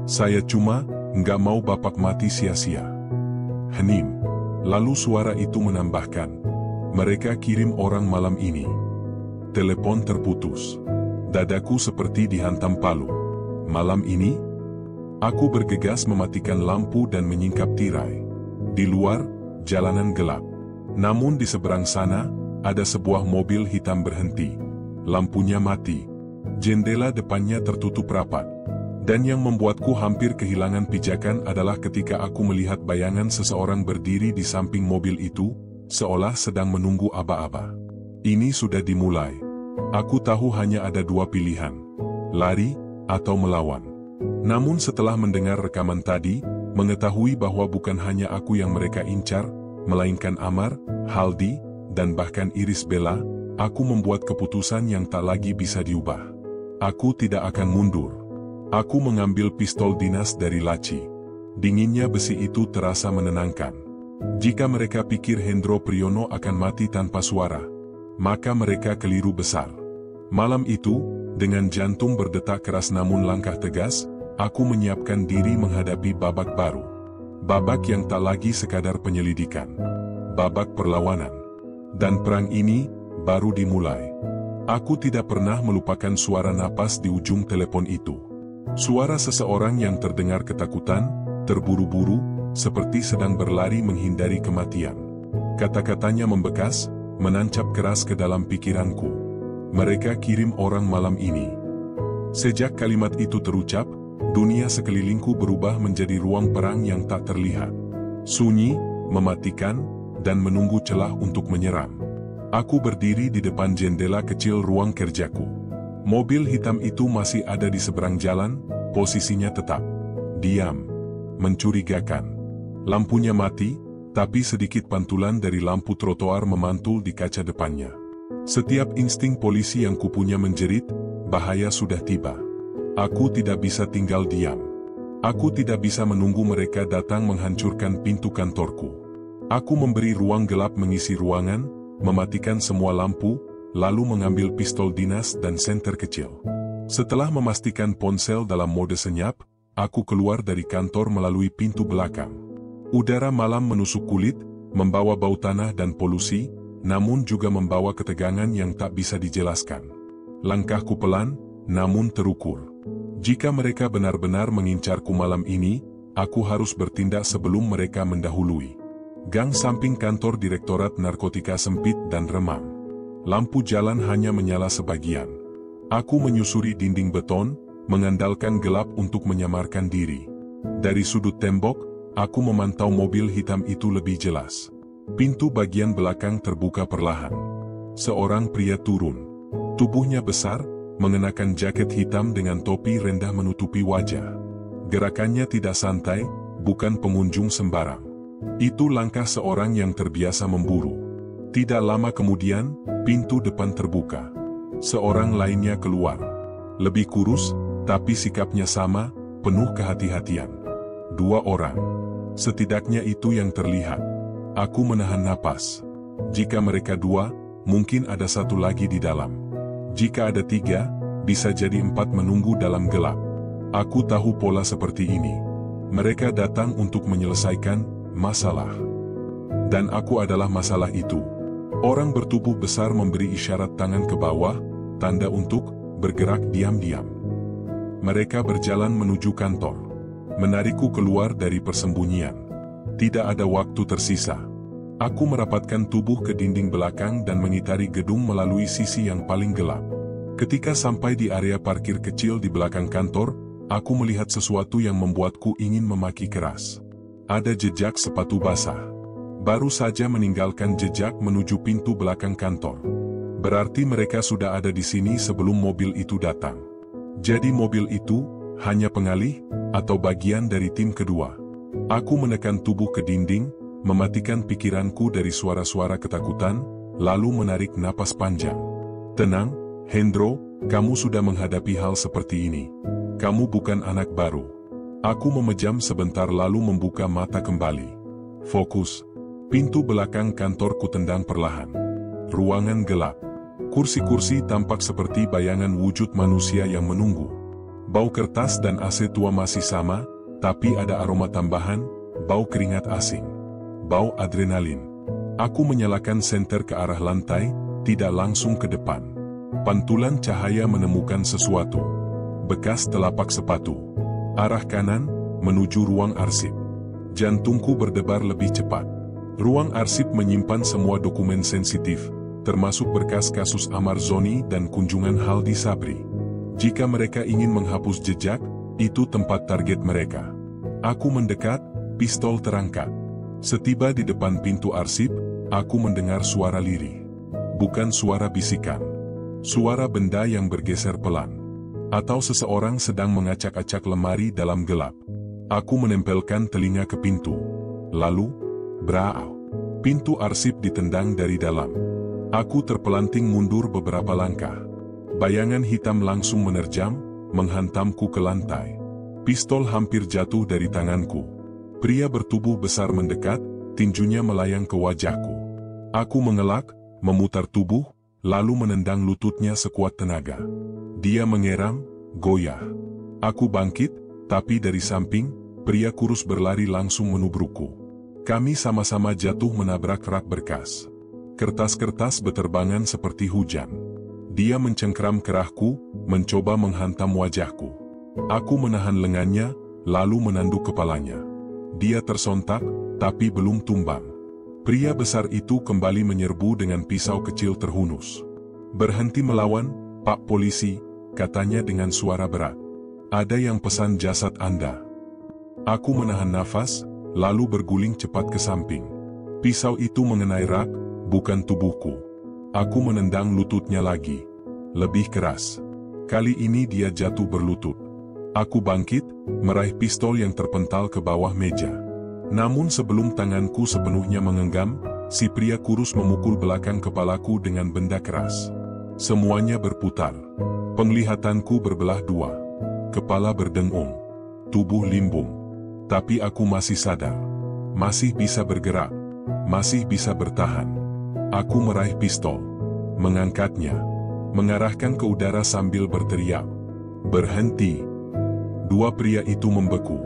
Saya cuma, nggak mau Bapak mati sia-sia. Hening. Lalu suara itu menambahkan. Mereka kirim orang malam ini. Telepon terputus. Dadaku seperti dihantam palu. Malam ini? Aku bergegas mematikan lampu dan menyingkap tirai. Di luar, jalanan gelap. Namun di seberang sana, ada sebuah mobil hitam berhenti. Lampunya mati. Jendela depannya tertutup rapat. Dan yang membuatku hampir kehilangan pijakan adalah ketika aku melihat bayangan seseorang berdiri di samping mobil itu, seolah sedang menunggu aba-aba. Ini sudah dimulai. Aku tahu hanya ada dua pilihan. Lari, atau melawan. Namun setelah mendengar rekaman tadi, mengetahui bahwa bukan hanya aku yang mereka incar, melainkan Amar, Haldi, dan bahkan Iris Bella, aku membuat keputusan yang tak lagi bisa diubah. Aku tidak akan mundur. Aku mengambil pistol dinas dari laci. Dinginnya besi itu terasa menenangkan. Jika mereka pikir Hendro Priyono akan mati tanpa suara, maka mereka keliru besar. Malam itu, dengan jantung berdetak keras namun langkah tegas, aku menyiapkan diri menghadapi babak baru. Babak yang tak lagi sekadar penyelidikan. Babak perlawanan. Dan perang ini baru dimulai. Aku tidak pernah melupakan suara napas di ujung telepon itu. Suara seseorang yang terdengar ketakutan, terburu-buru, seperti sedang berlari menghindari kematian. Kata-katanya membekas, menancap keras ke dalam pikiranku. Mereka kirim orang malam ini. Sejak kalimat itu terucap, dunia sekelilingku berubah menjadi ruang perang yang tak terlihat. Sunyi, mematikan, dan menunggu celah untuk menyerang. Aku berdiri di depan jendela kecil ruang kerjaku. Mobil hitam itu masih ada di seberang jalan, posisinya tetap. Diam. Mencurigakan. Lampunya mati, tapi sedikit pantulan dari lampu trotoar memantul di kaca depannya. Setiap insting polisi yang kupunya menjerit, bahaya sudah tiba. Aku tidak bisa tinggal diam. Aku tidak bisa menunggu mereka datang menghancurkan pintu kantorku. Aku memberi ruang gelap mengisi ruangan, mematikan semua lampu, lalu mengambil pistol dinas dan senter kecil. Setelah memastikan ponsel dalam mode senyap, aku keluar dari kantor melalui pintu belakang. Udara malam menusuk kulit, membawa bau tanah dan polusi, namun juga membawa ketegangan yang tak bisa dijelaskan. Langkahku pelan, namun terukur. Jika mereka benar-benar mengincarku malam ini, aku harus bertindak sebelum mereka mendahului. Gang samping kantor Direktorat Narkotika sempit dan remang. Lampu jalan hanya menyala sebagian. Aku menyusuri dinding beton, mengandalkan gelap untuk menyamarkan diri. Dari sudut tembok, aku memantau mobil hitam itu lebih jelas. Pintu bagian belakang terbuka perlahan. Seorang pria turun. Tubuhnya besar, mengenakan jaket hitam dengan topi rendah menutupi wajah. Gerakannya tidak santai, bukan pengunjung sembarang. Itu langkah seorang yang terbiasa memburu. Tidak lama kemudian, pintu depan terbuka. Seorang lainnya keluar. Lebih kurus, tapi sikapnya sama, penuh kehati-hatian. 2 orang. Setidaknya itu yang terlihat. Aku menahan napas. Jika mereka 2, mungkin ada 1 lagi di dalam. Jika ada 3, bisa jadi 4 menunggu dalam gelap. Aku tahu pola seperti ini. Mereka datang untuk menyelesaikan masalah. Dan aku adalah masalah itu. Orang bertubuh besar memberi isyarat tangan ke bawah, tanda untuk bergerak diam-diam. Mereka berjalan menuju kantor. Menarikku keluar dari persembunyian. Tidak ada waktu tersisa. Aku merapatkan tubuh ke dinding belakang dan mengitari gedung melalui sisi yang paling gelap. Ketika sampai di area parkir kecil di belakang kantor, aku melihat sesuatu yang membuatku ingin memaki keras. Ada jejak sepatu basah. Baru saja meninggalkan jejak menuju pintu belakang kantor. Berarti mereka sudah ada di sini sebelum mobil itu datang. Jadi mobil itu hanya pengalih atau bagian dari tim kedua. Aku menekan tubuh ke dinding, mematikan pikiranku dari suara-suara ketakutan, lalu menarik napas panjang. Tenang, Hendro, kamu sudah menghadapi hal seperti ini. Kamu bukan anak baru. Aku memejam sebentar lalu membuka mata kembali. Fokus. Pintu belakang kantorku tendang perlahan. Ruangan gelap. Kursi-kursi tampak seperti bayangan wujud manusia yang menunggu. Bau kertas dan AC tua masih sama, tapi ada aroma tambahan, bau keringat asing. Bau adrenalin. Aku menyalakan senter ke arah lantai, tidak langsung ke depan. Pantulan cahaya menemukan sesuatu. Bekas telapak sepatu. Arah kanan, menuju ruang arsip. Jantungku berdebar lebih cepat. Ruang arsip menyimpan semua dokumen sensitif, termasuk berkas kasus Amar Zoni dan kunjungan Haldi Sabri. Jika mereka ingin menghapus jejak, itu tempat target mereka. Aku mendekat, pistol terangkat. Setiba di depan pintu arsip, aku mendengar suara lirih. Bukan suara bisikan. Suara benda yang bergeser pelan. Atau seseorang sedang mengacak-acak lemari dalam gelap. Aku menempelkan telinga ke pintu. Lalu, braaw. Pintu arsip ditendang dari dalam. Aku terpelanting mundur beberapa langkah. Bayangan hitam langsung menerjam, menghantamku ke lantai. Pistol hampir jatuh dari tanganku. Pria bertubuh besar mendekat, tinjunya melayang ke wajahku. Aku mengelak, memutar tubuh, lalu menendang lututnya sekuat tenaga. Dia mengeram, goyah. Aku bangkit, tapi dari samping, pria kurus berlari langsung menubrukku. Kami sama-sama jatuh menabrak rak berkas. Kertas-kertas beterbangan seperti hujan. Dia mencengkeram kerahku, mencoba menghantam wajahku. Aku menahan lengannya, lalu menanduk kepalanya. Dia tersontak, tapi belum tumbang. Pria besar itu kembali menyerbu dengan pisau kecil terhunus. "Berhenti melawan, Pak Polisi," katanya dengan suara berat. "Ada yang pesan jasad Anda." Aku menahan nafas, lalu berguling cepat ke samping. Pisau itu mengenai rak, bukan tubuhku. Aku menendang lututnya lagi. Lebih keras. Kali ini dia jatuh berlutut. Aku bangkit, meraih pistol yang terpental ke bawah meja. Namun sebelum tanganku sepenuhnya mengenggam, si pria kurus memukul belakang kepalaku dengan benda keras. Semuanya berputar. Penglihatanku berbelah dua. Kepala berdengung. Tubuh limbung. Tapi aku masih sadar. Masih bisa bergerak. Masih bisa bertahan. Aku meraih pistol. Mengangkatnya. Mengarahkan ke udara sambil berteriak. "Berhenti!" Dua pria itu membeku.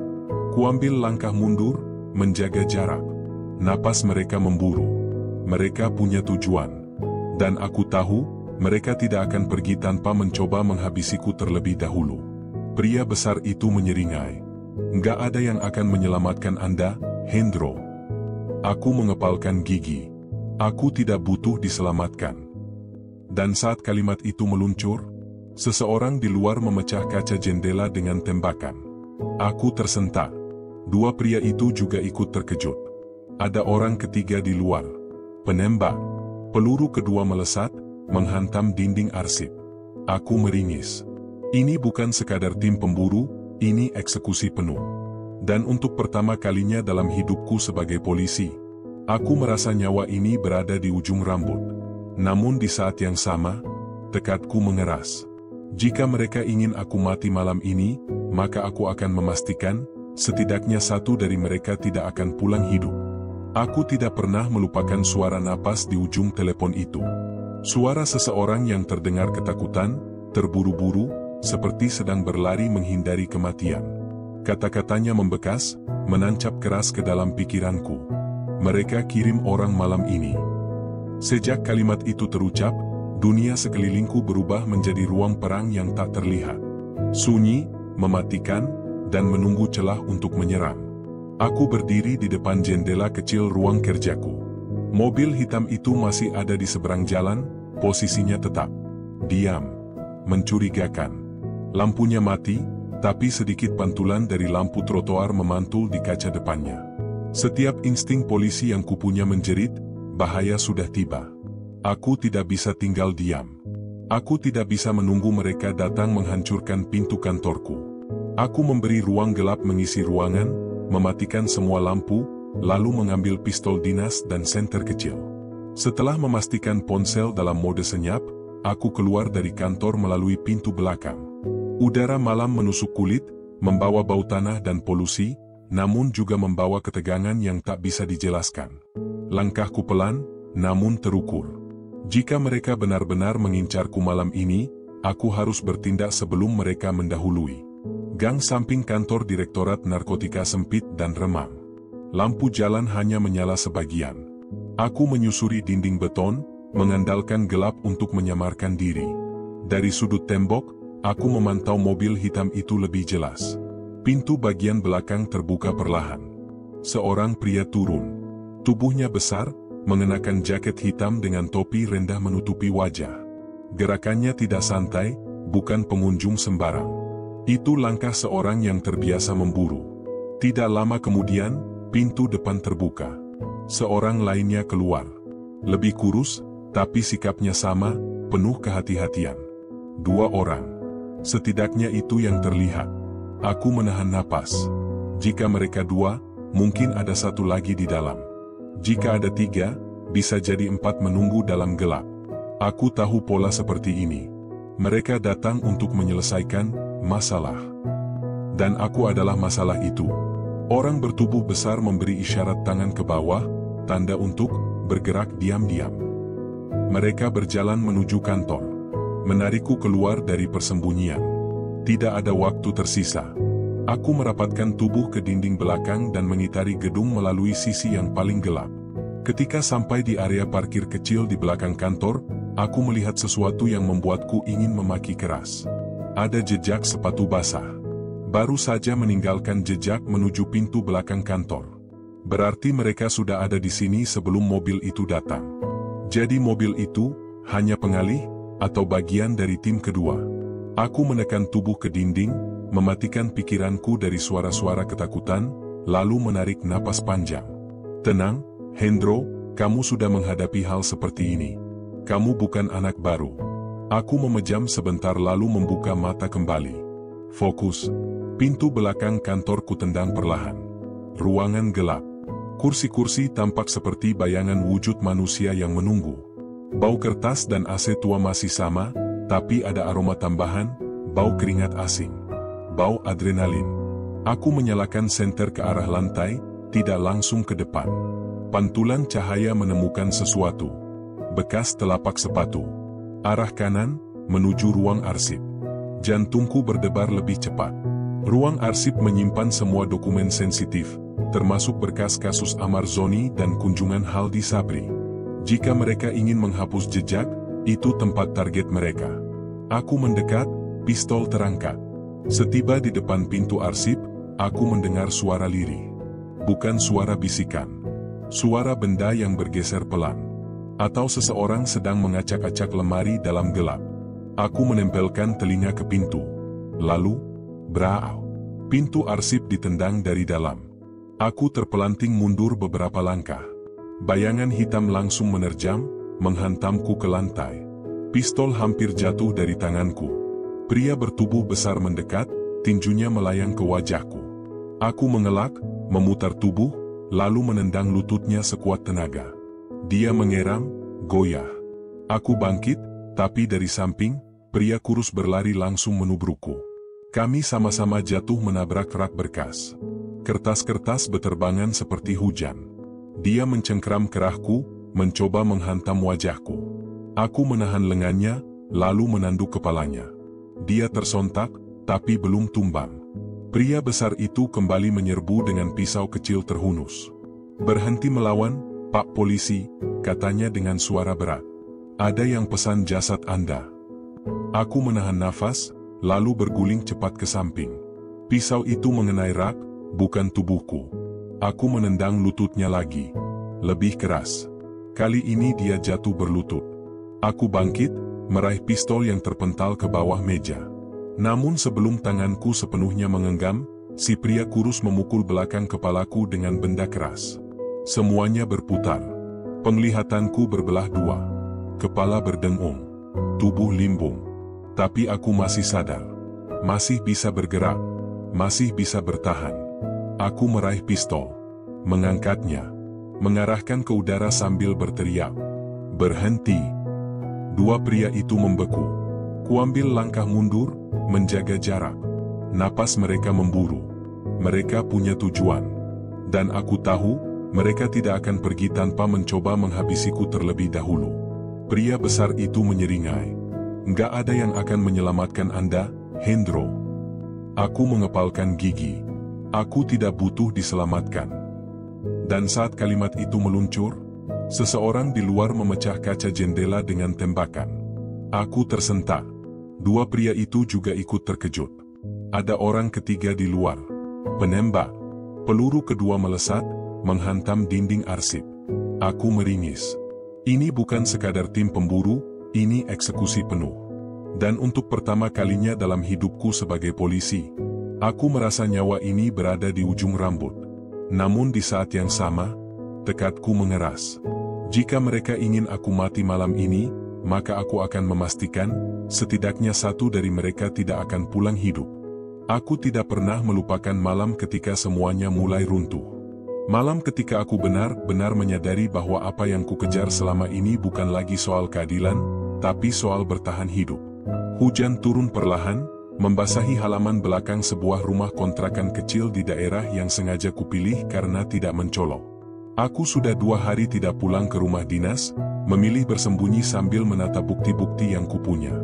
Kuambil langkah mundur, menjaga jarak. Napas mereka memburu. Mereka punya tujuan. Dan aku tahu, mereka tidak akan pergi tanpa mencoba menghabisiku terlebih dahulu. Pria besar itu menyeringai. "Nggak ada yang akan menyelamatkan Anda, Hendro." Aku mengepalkan gigi. Aku tidak butuh diselamatkan. Dan saat kalimat itu meluncur, seseorang di luar memecah kaca jendela dengan tembakan. Aku tersentak. Dua pria itu juga ikut terkejut. Ada orang ketiga di luar. Penembak. Peluru kedua melesat, menghantam dinding arsip. Aku meringis. Ini bukan sekadar tim pemburu, ini eksekusi penuh. Dan untuk pertama kalinya dalam hidupku sebagai polisi, aku merasa nyawa ini berada di ujung rambut. Namun di saat yang sama, tekadku mengeras. Jika mereka ingin aku mati malam ini, maka aku akan memastikan, setidaknya satu dari mereka tidak akan pulang hidup. Aku tidak pernah melupakan suara napas di ujung telepon itu. Suara seseorang yang terdengar ketakutan, terburu-buru, seperti sedang berlari menghindari kematian. Kata-katanya membekas, menancap keras ke dalam pikiranku. Mereka kirim orang malam ini. Sejak kalimat itu terucap, dunia sekelilingku berubah menjadi ruang perang yang tak terlihat. Sunyi, mematikan, dan menunggu celah untuk menyerang. Aku berdiri di depan jendela kecil ruang kerjaku. Mobil hitam itu masih ada di seberang jalan, posisinya tetap. Diam. Mencurigakan. Lampunya mati, tapi sedikit pantulan dari lampu trotoar memantul di kaca depannya. Setiap insting polisi yang kupunya menjerit, bahaya sudah tiba. Aku tidak bisa tinggal diam. Aku tidak bisa menunggu mereka datang menghancurkan pintu kantorku. Aku memberi ruang gelap mengisi ruangan, mematikan semua lampu, lalu mengambil pistol dinas dan senter kecil. Setelah memastikan ponsel dalam mode senyap, aku keluar dari kantor melalui pintu belakang. Udara malam menusuk kulit, membawa bau tanah dan polusi, namun juga membawa ketegangan yang tak bisa dijelaskan. Langkahku pelan, namun terukur. Jika mereka benar-benar mengincarku malam ini, aku harus bertindak sebelum mereka mendahului. Gang samping kantor Direktorat Narkotika sempit dan remang. Lampu jalan hanya menyala sebagian. Aku menyusuri dinding beton, mengandalkan gelap untuk menyamarkan diri. Dari sudut tembok, aku memantau mobil hitam itu lebih jelas. Pintu bagian belakang terbuka perlahan. Seorang pria turun. Tubuhnya besar, mengenakan jaket hitam dengan topi rendah menutupi wajah. Gerakannya tidak santai, bukan pengunjung sembarang. Itu langkah seorang yang terbiasa memburu. Tidak lama kemudian, pintu depan terbuka. Seorang lainnya keluar. Lebih kurus, tapi sikapnya sama, penuh kehati-hatian. Dua orang. Setidaknya itu yang terlihat. Aku menahan napas. Jika mereka dua, mungkin ada satu lagi di dalam. Jika ada tiga, bisa jadi empat menunggu dalam gelap. Aku tahu pola seperti ini. Mereka datang untuk menyelesaikan masalah. Dan aku adalah masalah itu. Orang bertubuh besar memberi isyarat tangan ke bawah, tanda untuk bergerak diam-diam. Mereka berjalan menuju kantor. Menarikku keluar dari persembunyian. Tidak ada waktu tersisa. Aku merapatkan tubuh ke dinding belakang dan mengitari gedung melalui sisi yang paling gelap. Ketika sampai di area parkir kecil di belakang kantor, Aku melihat sesuatu yang membuatku ingin memaki keras. Ada jejak sepatu basah. Baru saja meninggalkan jejak menuju pintu belakang kantor. Berarti mereka sudah ada di sini sebelum mobil itu datang. Jadi mobil itu hanya pengalih atau bagian dari tim kedua. Aku menekan tubuh ke dinding, mematikan pikiranku dari suara-suara ketakutan, lalu menarik napas panjang. Tenang, Hendro, kamu sudah menghadapi hal seperti ini. Kamu bukan anak baru. Aku memejam sebentar lalu membuka mata kembali. Fokus. Pintu belakang kantorku tendang perlahan. Ruangan gelap. Kursi-kursi tampak seperti bayangan wujud manusia yang menunggu. Bau kertas dan AC tua masih sama, tapi ada aroma tambahan, bau keringat asing. Bau adrenalin. Aku menyalakan senter ke arah lantai, tidak langsung ke depan. Pantulan cahaya menemukan sesuatu. Bekas telapak sepatu. Arah kanan, menuju ruang arsip. Jantungku berdebar lebih cepat. Ruang arsip menyimpan semua dokumen sensitif, termasuk berkas kasus Amar Zoni dan kunjungan Haldi Sabri. Jika mereka ingin menghapus jejak, itu tempat target mereka. Aku mendekat, pistol terangkat. Setiba di depan pintu arsip, aku mendengar suara lirih. Bukan suara bisikan. Suara benda yang bergeser pelan. Atau seseorang sedang mengacak-acak lemari dalam gelap. Aku menempelkan telinga ke pintu. Lalu, braaw. Pintu arsip ditendang dari dalam. Aku terpelanting mundur beberapa langkah. Bayangan hitam langsung menerjam, menghantamku ke lantai. Pistol hampir jatuh dari tanganku. Pria bertubuh besar mendekat, tinjunya melayang ke wajahku. Aku mengelak, memutar tubuh, lalu menendang lututnya sekuat tenaga. Dia mengeram, goyah. Aku bangkit, tapi dari samping, pria kurus berlari langsung menubrukku. Kami sama-sama jatuh menabrak rak berkas. Kertas-kertas beterbangan seperti hujan. Dia mencengkram kerahku, mencoba menghantam wajahku. Aku menahan lengannya, lalu menanduk kepalanya. Dia tersontak, tapi belum tumbang. Pria besar itu kembali menyerbu dengan pisau kecil terhunus. "Berhenti melawan, Pak Polisi," katanya dengan suara berat. "Ada yang pesan jasad Anda." Aku menahan nafas, lalu berguling cepat ke samping. Pisau itu mengenai rak, bukan tubuhku. Aku menendang lututnya lagi. Lebih keras. Kali ini dia jatuh berlutut. Aku bangkit, meraih pistol yang terpental ke bawah meja. Namun sebelum tanganku sepenuhnya mengenggam, si pria kurus memukul belakang kepalaku dengan benda keras. Semuanya berputar. Penglihatanku berbelah dua. Kepala berdengung. Tubuh limbung. Tapi aku masih sadar. Masih bisa bergerak. Masih bisa bertahan. Aku meraih pistol. Mengangkatnya. Mengarahkan ke udara sambil berteriak. "Berhenti!" Dua pria itu membeku. Kuambil langkah mundur, menjaga jarak. Napas mereka memburu. Mereka punya tujuan. Dan aku tahu, mereka tidak akan pergi tanpa mencoba menghabisiku terlebih dahulu. Pria besar itu menyeringai. "Nggak ada yang akan menyelamatkan Anda, Hendro." Aku mengepalkan gigi. Aku tidak butuh diselamatkan. Dan saat kalimat itu meluncur, seseorang di luar memecah kaca jendela dengan tembakan. Aku tersentak. Dua pria itu juga ikut terkejut. Ada orang ketiga di luar. Penembak. Peluru kedua melesat, menghantam dinding arsip. Aku meringis. Ini bukan sekadar tim pemburu, ini eksekusi penuh. Dan untuk pertama kalinya dalam hidupku sebagai polisi, aku merasa nyawa ini berada di ujung rambut. Namun di saat yang sama, tekadku mengeras. Jika mereka ingin aku mati malam ini, maka aku akan memastikan, setidaknya satu dari mereka tidak akan pulang hidup. Aku tidak pernah melupakan malam ketika semuanya mulai runtuh. Malam ketika aku benar-benar menyadari bahwa apa yang kukejar selama ini bukan lagi soal keadilan, tapi soal bertahan hidup. Hujan turun perlahan, membasahi halaman belakang sebuah rumah kontrakan kecil di daerah yang sengaja kupilih karena tidak mencolok. Aku sudah 2 hari tidak pulang ke rumah dinas, memilih bersembunyi sambil menata bukti-bukti yang kupunya.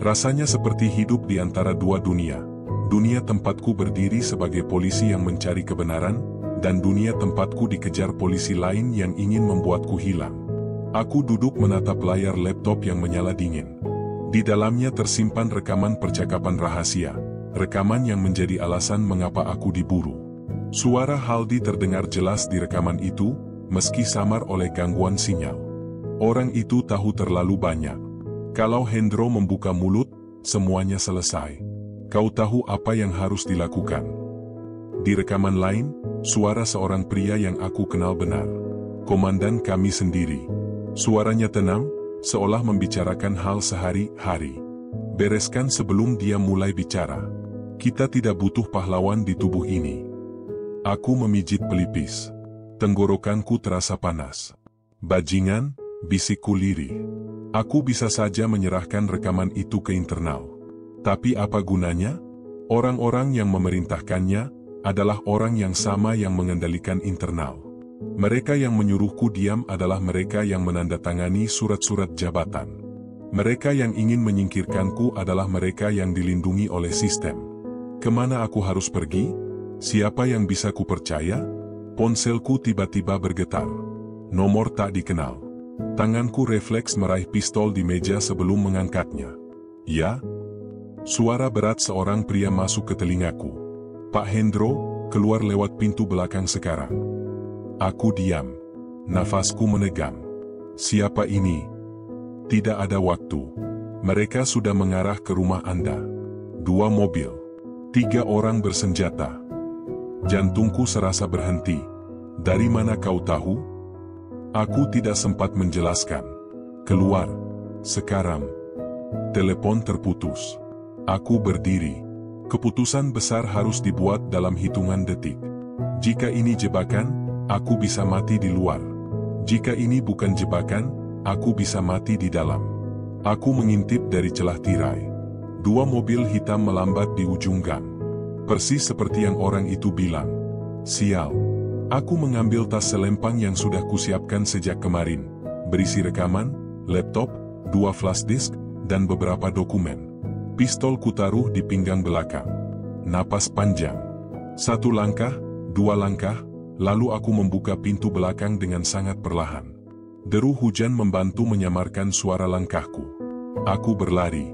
Rasanya seperti hidup di antara dua dunia. Dunia tempatku berdiri sebagai polisi yang mencari kebenaran, dan dunia tempatku dikejar polisi lain yang ingin membuatku hilang. Aku duduk menatap layar laptop yang menyala dingin. Di dalamnya tersimpan rekaman percakapan rahasia, rekaman yang menjadi alasan mengapa aku diburu. Suara Haldi terdengar jelas di rekaman itu, meski samar oleh gangguan sinyal. Orang itu tahu terlalu banyak. Kalau Hendro membuka mulut, semuanya selesai. Kau tahu apa yang harus dilakukan. Di rekaman lain, suara seorang pria yang aku kenal benar. Komandan kami sendiri. Suaranya tenang, seolah membicarakan hal sehari-hari. Bereskan sebelum dia mulai bicara. Kita tidak butuh pahlawan di tubuh ini. Aku memijit pelipis. Tenggorokanku terasa panas. Bajingan, bisikku lirih. Aku bisa saja menyerahkan rekaman itu ke internal. Tapi apa gunanya? Orang-orang yang memerintahkannya adalah orang yang sama yang mengendalikan internal. Mereka yang menyuruhku diam adalah mereka yang menandatangani surat-surat jabatan. Mereka yang ingin menyingkirkanku adalah mereka yang dilindungi oleh sistem. Kemana aku harus pergi? Siapa yang bisa kupercaya? Ponselku tiba-tiba bergetar. Nomor tak dikenal. Tanganku refleks meraih pistol di meja sebelum mengangkatnya. Ya? Suara berat seorang pria masuk ke telingaku. Pak Hendro, keluar lewat pintu belakang sekarang. Aku diam. Nafasku menegang. Siapa ini? Tidak ada waktu. Mereka sudah mengarah ke rumah Anda. 2 mobil. 3 orang bersenjata. Jantungku serasa berhenti. Dari mana kau tahu? Aku tidak sempat menjelaskan. Keluar. Sekarang. Telepon terputus. Aku berdiri. Keputusan besar harus dibuat dalam hitungan detik. Jika ini jebakan, aku bisa mati di luar. Jika ini bukan jebakan, aku bisa mati di dalam. Aku mengintip dari celah tirai. 2 mobil hitam melambat di ujung gang. Persis seperti yang orang itu bilang. Sial. Aku mengambil tas selempang yang sudah kusiapkan sejak kemarin. Berisi rekaman, laptop, 2 flash disk, dan beberapa dokumen. Pistol kutaruh di pinggang belakang. Napas panjang. 1 langkah, 2 langkah, lalu aku membuka pintu belakang dengan sangat perlahan. Deru hujan membantu menyamarkan suara langkahku. Aku berlari.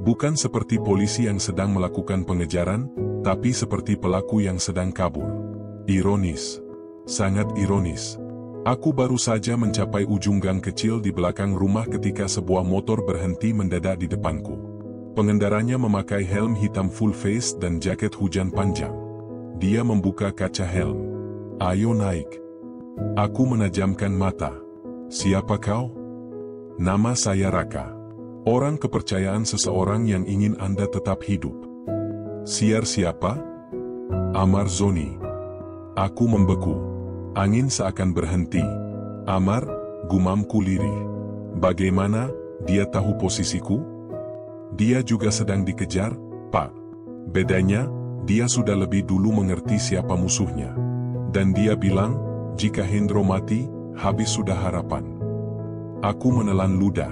Bukan seperti polisi yang sedang melakukan pengejaran, tapi seperti pelaku yang sedang kabur. Ironis. Sangat ironis. Aku baru saja mencapai ujung gang kecil di belakang rumah ketika sebuah motor berhenti mendadak di depanku. Pengendaranya memakai helm hitam full face dan jaket hujan panjang. Dia membuka kaca helm. Ayo naik. Aku menajamkan mata. Siapa kau? Nama saya Raka. Orang kepercayaan seseorang yang ingin Anda tetap hidup. Siar siapa? Amar Zoni. Aku membeku. Angin seakan berhenti. Amar, gumamku lirih. Bagaimana, dia tahu posisiku? Dia juga sedang dikejar, Pak. Bedanya, dia sudah lebih dulu mengerti siapa musuhnya. Dan dia bilang, jika Hendro mati, habis sudah harapan. Aku menelan ludah.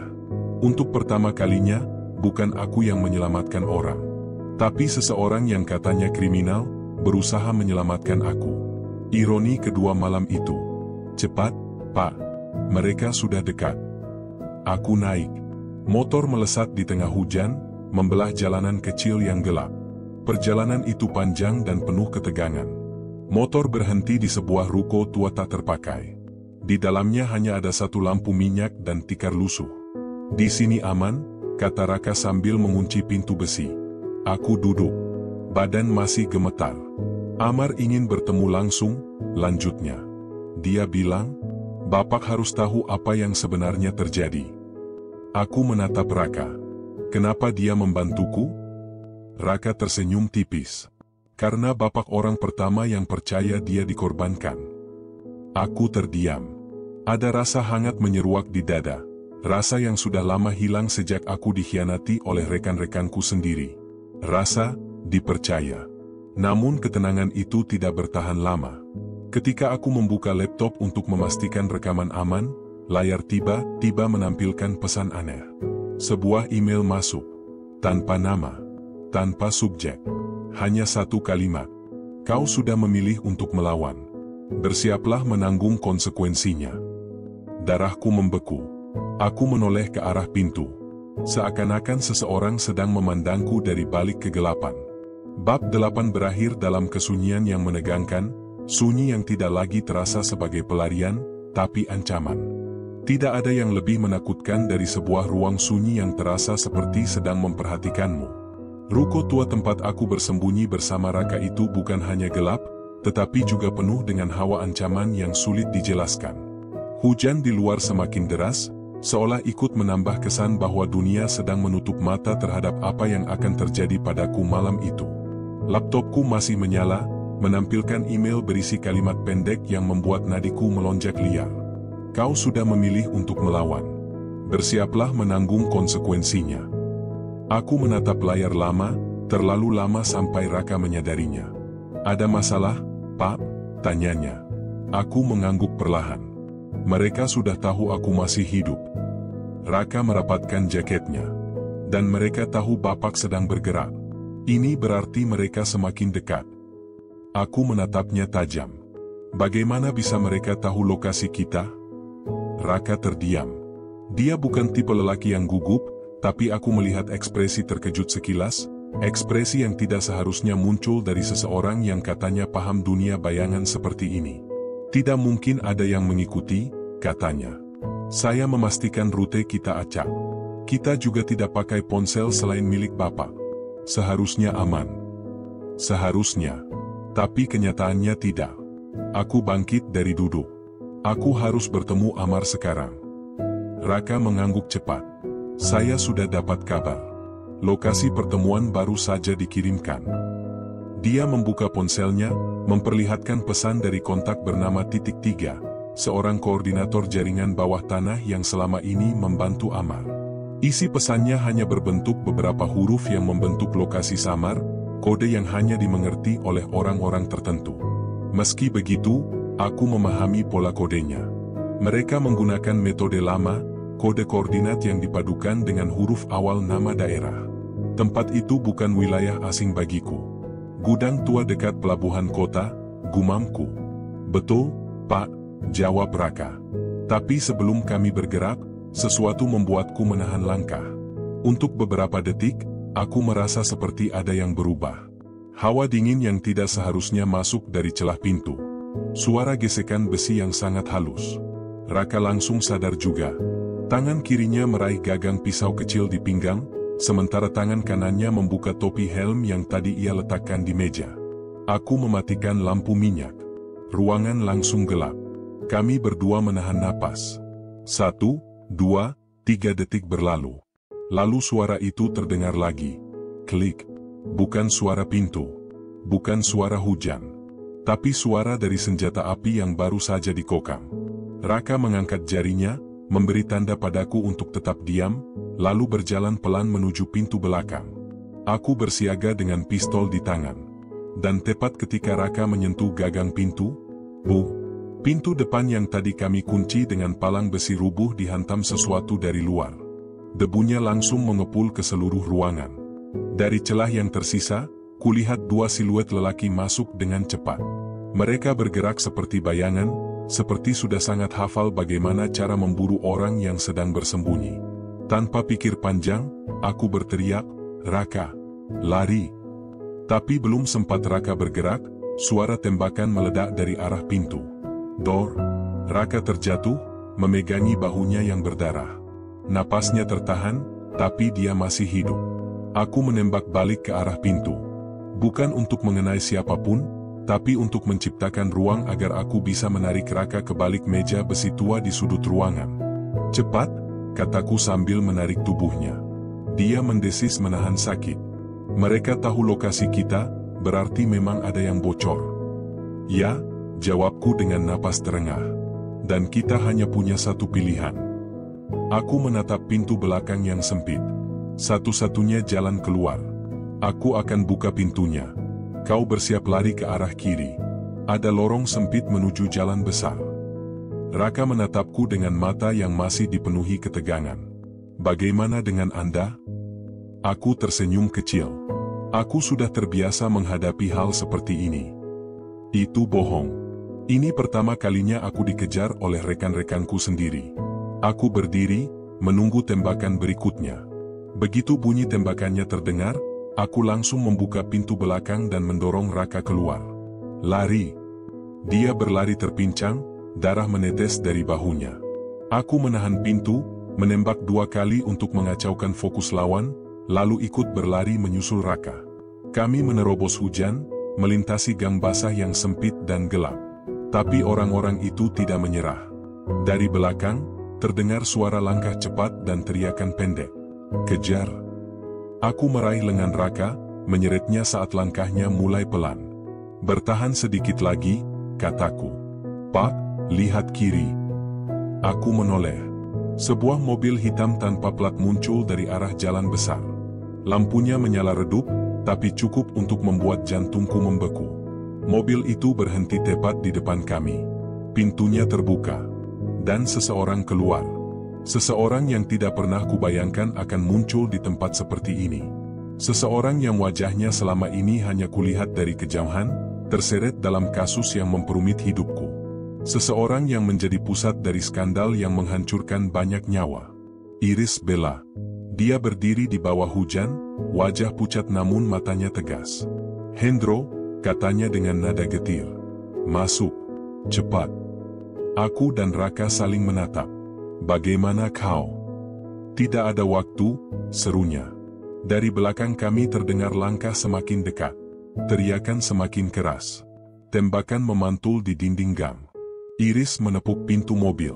Untuk pertama kalinya, bukan aku yang menyelamatkan orang. Tapi seseorang yang katanya kriminal, berusaha menyelamatkan aku. Ironi kedua malam itu. Cepat, Pak. Mereka sudah dekat. Aku naik. Motor melesat di tengah hujan, membelah jalanan kecil yang gelap. Perjalanan itu panjang dan penuh ketegangan. Motor berhenti di sebuah ruko tua tak terpakai. Di dalamnya hanya ada 1 lampu minyak dan tikar lusuh. Di sini aman, kata Raka sambil mengunci pintu besi. Aku duduk. Badan masih gemetar. Amar ingin bertemu langsung, lanjutnya. Dia bilang, Bapak harus tahu apa yang sebenarnya terjadi. Aku menatap Raka. Kenapa dia membantuku? Raka tersenyum tipis. Karena Bapak orang pertama yang percaya dia dikorbankan. Aku terdiam. Ada rasa hangat menyeruak di dada. Rasa yang sudah lama hilang sejak aku dikhianati oleh rekan-rekanku sendiri. Rasa dipercaya. Namun ketenangan itu tidak bertahan lama. Ketika aku membuka laptop untuk memastikan rekaman aman, layar tiba-tiba menampilkan pesan aneh. Sebuah email masuk. Tanpa nama. Tanpa subjek. Hanya 1 kalimat. Kau sudah memilih untuk melawan. Bersiaplah menanggung konsekuensinya. Darahku membeku. Aku menoleh ke arah pintu. Seakan-akan seseorang sedang memandangku dari balik kegelapan. Bab 8 berakhir dalam kesunyian yang menegangkan, sunyi yang tidak lagi terasa sebagai pelarian, tapi ancaman. Tidak ada yang lebih menakutkan dari sebuah ruang sunyi yang terasa seperti sedang memperhatikanmu. Ruko tua tempat aku bersembunyi bersama Raka itu bukan hanya gelap, tetapi juga penuh dengan hawa ancaman yang sulit dijelaskan. Hujan di luar semakin deras, seolah ikut menambah kesan bahwa dunia sedang menutup mata terhadap apa yang akan terjadi padaku malam itu. Laptopku masih menyala, menampilkan email berisi kalimat pendek yang membuat nadiku melonjak liar. Kau sudah memilih untuk melawan. Bersiaplah menanggung konsekuensinya. Aku menatap layar lama, terlalu lama sampai Raka menyadarinya. Ada masalah, Pak? Tanyanya. Aku mengangguk perlahan. Mereka sudah tahu aku masih hidup. Raka merapatkan jaketnya. Dan mereka tahu Bapak sedang bergerak. Ini berarti mereka semakin dekat. Aku menatapnya tajam. Bagaimana bisa mereka tahu lokasi kita? Raka terdiam. Dia bukan tipe lelaki yang gugup, tapi aku melihat ekspresi terkejut sekilas, ekspresi yang tidak seharusnya muncul dari seseorang yang katanya paham dunia bayangan seperti ini. Tidak mungkin ada yang mengikuti, katanya. Saya memastikan rute kita acak. Kita juga tidak pakai ponsel selain milik Bapak. Seharusnya aman. Seharusnya. Tapi kenyataannya tidak. Aku bangkit dari duduk. Aku harus bertemu Amar sekarang. Raka mengangguk cepat. Saya sudah dapat kabar. Lokasi pertemuan baru saja dikirimkan. Dia membuka ponselnya, memperlihatkan pesan dari kontak bernama Titik 3. Seorang koordinator jaringan bawah tanah yang selama ini membantu Amar. Isi pesannya hanya berbentuk beberapa huruf yang membentuk lokasi samar, kode yang hanya dimengerti oleh orang-orang tertentu. Meski begitu, aku memahami pola kodenya. Mereka menggunakan metode lama, kode koordinat yang dipadukan dengan huruf awal nama daerah. Tempat itu bukan wilayah asing bagiku. Gudang tua dekat pelabuhan kota, gumamku. Betul, Pak, jawab Raka. Tapi sebelum kami bergerak, sesuatu membuatku menahan langkah. Untuk beberapa detik, aku merasa seperti ada yang berubah. Hawa dingin yang tidak seharusnya masuk dari celah pintu. Suara gesekan besi yang sangat halus. Raka langsung sadar juga. Tangan kirinya meraih gagang pisau kecil di pinggang, sementara tangan kanannya membuka topi helm yang tadi ia letakkan di meja. Aku mematikan lampu minyak. Ruangan langsung gelap. Kami berdua menahan napas. 1, 2, 3 detik berlalu. Lalu suara itu terdengar lagi. Klik. Bukan suara pintu. Bukan suara hujan. Tapi suara dari senjata api yang baru saja dikokang. Raka mengangkat jarinya, memberi tanda padaku untuk tetap diam, lalu berjalan pelan menuju pintu belakang. Aku bersiaga dengan pistol di tangan. Dan tepat ketika Raka menyentuh gagang pintu, pintu depan yang tadi kami kunci dengan palang besi rubuh dihantam sesuatu dari luar. Debunya langsung mengepul ke seluruh ruangan. Dari celah yang tersisa, kulihat 2 siluet lelaki masuk dengan cepat. Mereka bergerak seperti bayangan, seperti sudah sangat hafal bagaimana cara memburu orang yang sedang bersembunyi. Tanpa pikir panjang, aku berteriak, "Raka, lari!" Tapi belum sempat Raka bergerak, suara tembakan meledak dari arah pintu. Dor! Raka terjatuh, memegangi bahunya yang berdarah. Napasnya tertahan, tapi dia masih hidup. Aku menembak balik ke arah pintu. Bukan untuk mengenai siapapun, tapi untuk menciptakan ruang agar aku bisa menarik Raka ke balik meja besi tua di sudut ruangan. Cepat, kataku sambil menarik tubuhnya. Dia mendesis menahan sakit. Mereka tahu lokasi kita, berarti memang ada yang bocor. Ya, jawabku dengan napas terengah. Dan kita hanya punya satu pilihan. Aku menatap pintu belakang yang sempit. Satu-satunya jalan keluar. Aku akan buka pintunya. Kau bersiap lari ke arah kiri. Ada lorong sempit menuju jalan besar. Raka menatapku dengan mata yang masih dipenuhi ketegangan. Bagaimana dengan Anda? Aku tersenyum kecil. Aku sudah terbiasa menghadapi hal seperti ini. Itu bohong. Ini pertama kalinya aku dikejar oleh rekan-rekanku sendiri. Aku berdiri, menunggu tembakan berikutnya. Begitu bunyi tembakannya terdengar, aku langsung membuka pintu belakang dan mendorong Raka keluar. Lari. Dia berlari terpincang, darah menetes dari bahunya. Aku menahan pintu, menembak 2 kali untuk mengacaukan fokus lawan, lalu ikut berlari menyusul Raka. Kami menerobos hujan, melintasi gang basah yang sempit dan gelap. Tapi orang-orang itu tidak menyerah. Dari belakang, terdengar suara langkah cepat dan teriakan pendek. Kejar. Aku meraih lengan Raka, menyeretnya saat langkahnya mulai pelan. Bertahan sedikit lagi, kataku. Pak, lihat kiri. Aku menoleh. Sebuah mobil hitam tanpa plat muncul dari arah jalan besar. Lampunya menyala redup, tapi cukup untuk membuat jantungku membeku. Mobil itu berhenti tepat di depan kami. Pintunya terbuka. Dan seseorang keluar. Seseorang yang tidak pernah kubayangkan akan muncul di tempat seperti ini. Seseorang yang wajahnya selama ini hanya kulihat dari kejauhan, terseret dalam kasus yang memperumit hidupku. Seseorang yang menjadi pusat dari skandal yang menghancurkan banyak nyawa. Iris Bella. Dia berdiri di bawah hujan, wajah pucat namun matanya tegas. Hendro, katanya dengan nada getir. Masuk. Cepat. Aku dan Raka saling menatap. Bagaimana kau? Tidak ada waktu, serunya. Dari belakang kami terdengar langkah semakin dekat. Teriakan semakin keras. Tembakan memantul di dinding gang. Iris menepuk pintu mobil.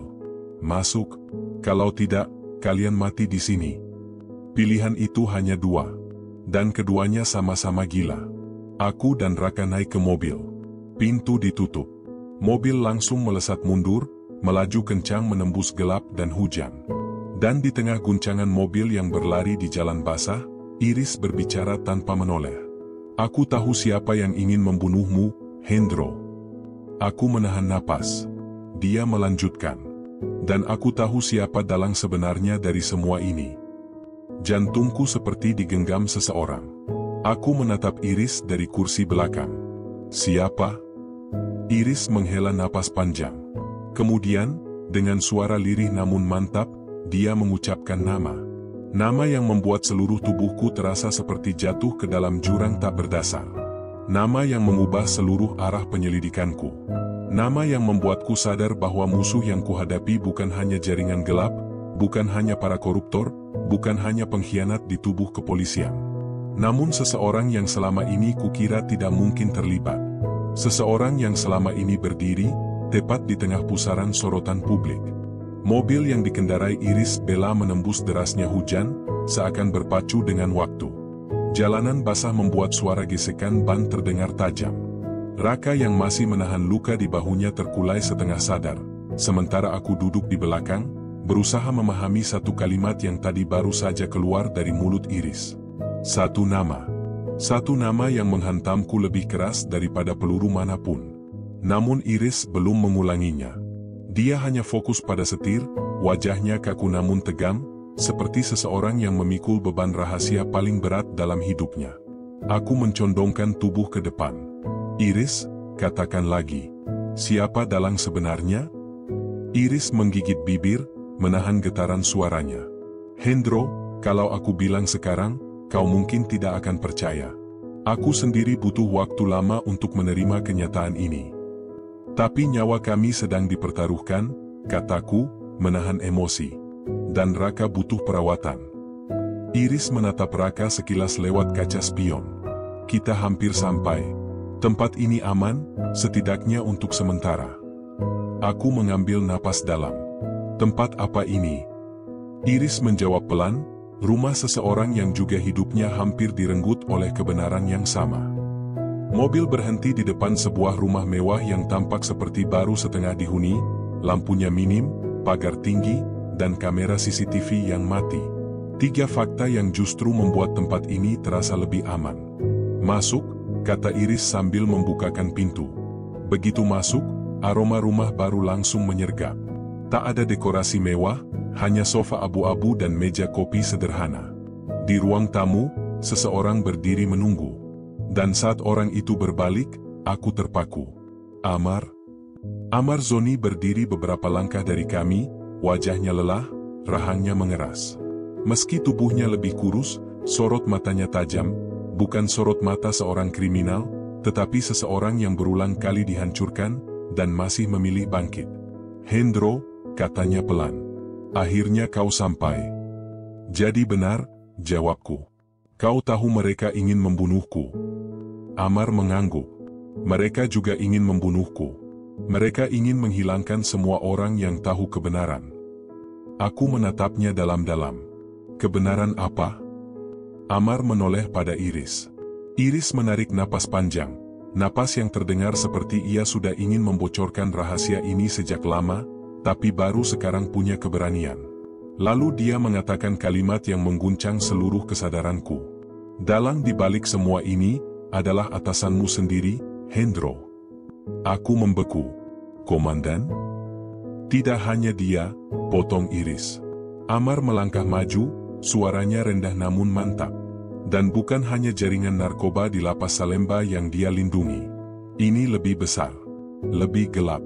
Masuk. Kalau tidak, kalian mati di sini. Pilihan itu hanya 2. Dan keduanya sama-sama gila. Aku dan Raka naik ke mobil. Pintu ditutup. Mobil langsung melesat mundur, melaju kencang menembus gelap dan hujan. Dan di tengah guncangan mobil yang berlari di jalan basah, Iris berbicara tanpa menoleh. Aku tahu siapa yang ingin membunuhmu, Hendro. Aku menahan napas. Dia melanjutkan. Dan aku tahu siapa dalang sebenarnya dari semua ini. Jantungku seperti digenggam seseorang. Aku menatap Iris dari kursi belakang. Siapa? Iris menghela napas panjang. Kemudian, dengan suara lirih namun mantap, dia mengucapkan nama. Nama yang membuat seluruh tubuhku terasa seperti jatuh ke dalam jurang tak berdasar. Nama yang mengubah seluruh arah penyelidikanku. Nama yang membuatku sadar bahwa musuh yang kuhadapi bukan hanya jaringan gelap, bukan hanya para koruptor, bukan hanya pengkhianat di tubuh kepolisian. Namun seseorang yang selama ini kukira tidak mungkin terlibat. Seseorang yang selama ini berdiri, tepat di tengah pusaran sorotan publik. Mobil yang dikendarai Iris Bella menembus derasnya hujan, seakan berpacu dengan waktu. Jalanan basah membuat suara gesekan ban terdengar tajam. Raka yang masih menahan luka di bahunya terkulai setengah sadar, sementara aku duduk di belakang, berusaha memahami satu kalimat yang tadi baru saja keluar dari mulut Iris. Satu nama. Satu nama yang menghantamku lebih keras daripada peluru manapun. Namun Iris belum mengulanginya. Dia hanya fokus pada setir, wajahnya kaku namun tegam, seperti seseorang yang memikul beban rahasia paling berat dalam hidupnya. Aku mencondongkan tubuh ke depan. Iris, katakan lagi. Siapa dalang sebenarnya? Iris menggigit bibir, menahan getaran suaranya. Hendro, kalau aku bilang sekarang, kau mungkin tidak akan percaya. Aku sendiri butuh waktu lama untuk menerima kenyataan ini. Tapi nyawa kami sedang dipertaruhkan, kataku, menahan emosi. Dan Raka butuh perawatan. Iris menatap Raka sekilas lewat kaca spion. Kita hampir sampai. Tempat ini aman, setidaknya untuk sementara. Aku mengambil napas dalam. Tempat apa ini? Iris menjawab pelan, rumah seseorang yang juga hidupnya hampir direnggut oleh kebenaran yang sama. Mobil berhenti di depan sebuah rumah mewah yang tampak seperti baru setengah dihuni, lampunya minim, pagar tinggi, dan kamera CCTV yang mati. 3 fakta yang justru membuat tempat ini terasa lebih aman. Masuk, kata Iris sambil membukakan pintu. Begitu masuk, aroma rumah baru langsung menyergap. Tak ada dekorasi mewah, hanya sofa abu-abu dan meja kopi sederhana. Di ruang tamu, seseorang berdiri menunggu. Dan saat orang itu berbalik, aku terpaku. Amar. Amar Zoni berdiri beberapa langkah dari kami, wajahnya lelah, rahangnya mengeras. Meski tubuhnya lebih kurus, sorot matanya tajam, bukan sorot mata seorang kriminal, tetapi seseorang yang berulang kali dihancurkan, dan masih memilih bangkit. "Hendro," katanya pelan. "Akhirnya kau sampai." "Jadi benar," jawabku. "Kau tahu mereka ingin membunuhku." Amar mengangguk. "Mereka juga ingin membunuhku. Mereka ingin menghilangkan semua orang yang tahu kebenaran." Aku menatapnya dalam-dalam. "Kebenaran apa?" Amar menoleh pada Iris. Iris menarik napas panjang, napas yang terdengar seperti ia sudah ingin membocorkan rahasia ini sejak lama, tapi baru sekarang punya keberanian. Lalu dia mengatakan kalimat yang mengguncang seluruh kesadaranku. "Dalang di balik semua ini adalah atasanmu sendiri, Hendro." Aku membeku. "Komandan?" "Tidak hanya dia," potong Iris. Amar melangkah maju, suaranya rendah namun mantap. "Dan bukan hanya jaringan narkoba di lapas Salemba yang dia lindungi. Ini lebih besar, lebih gelap."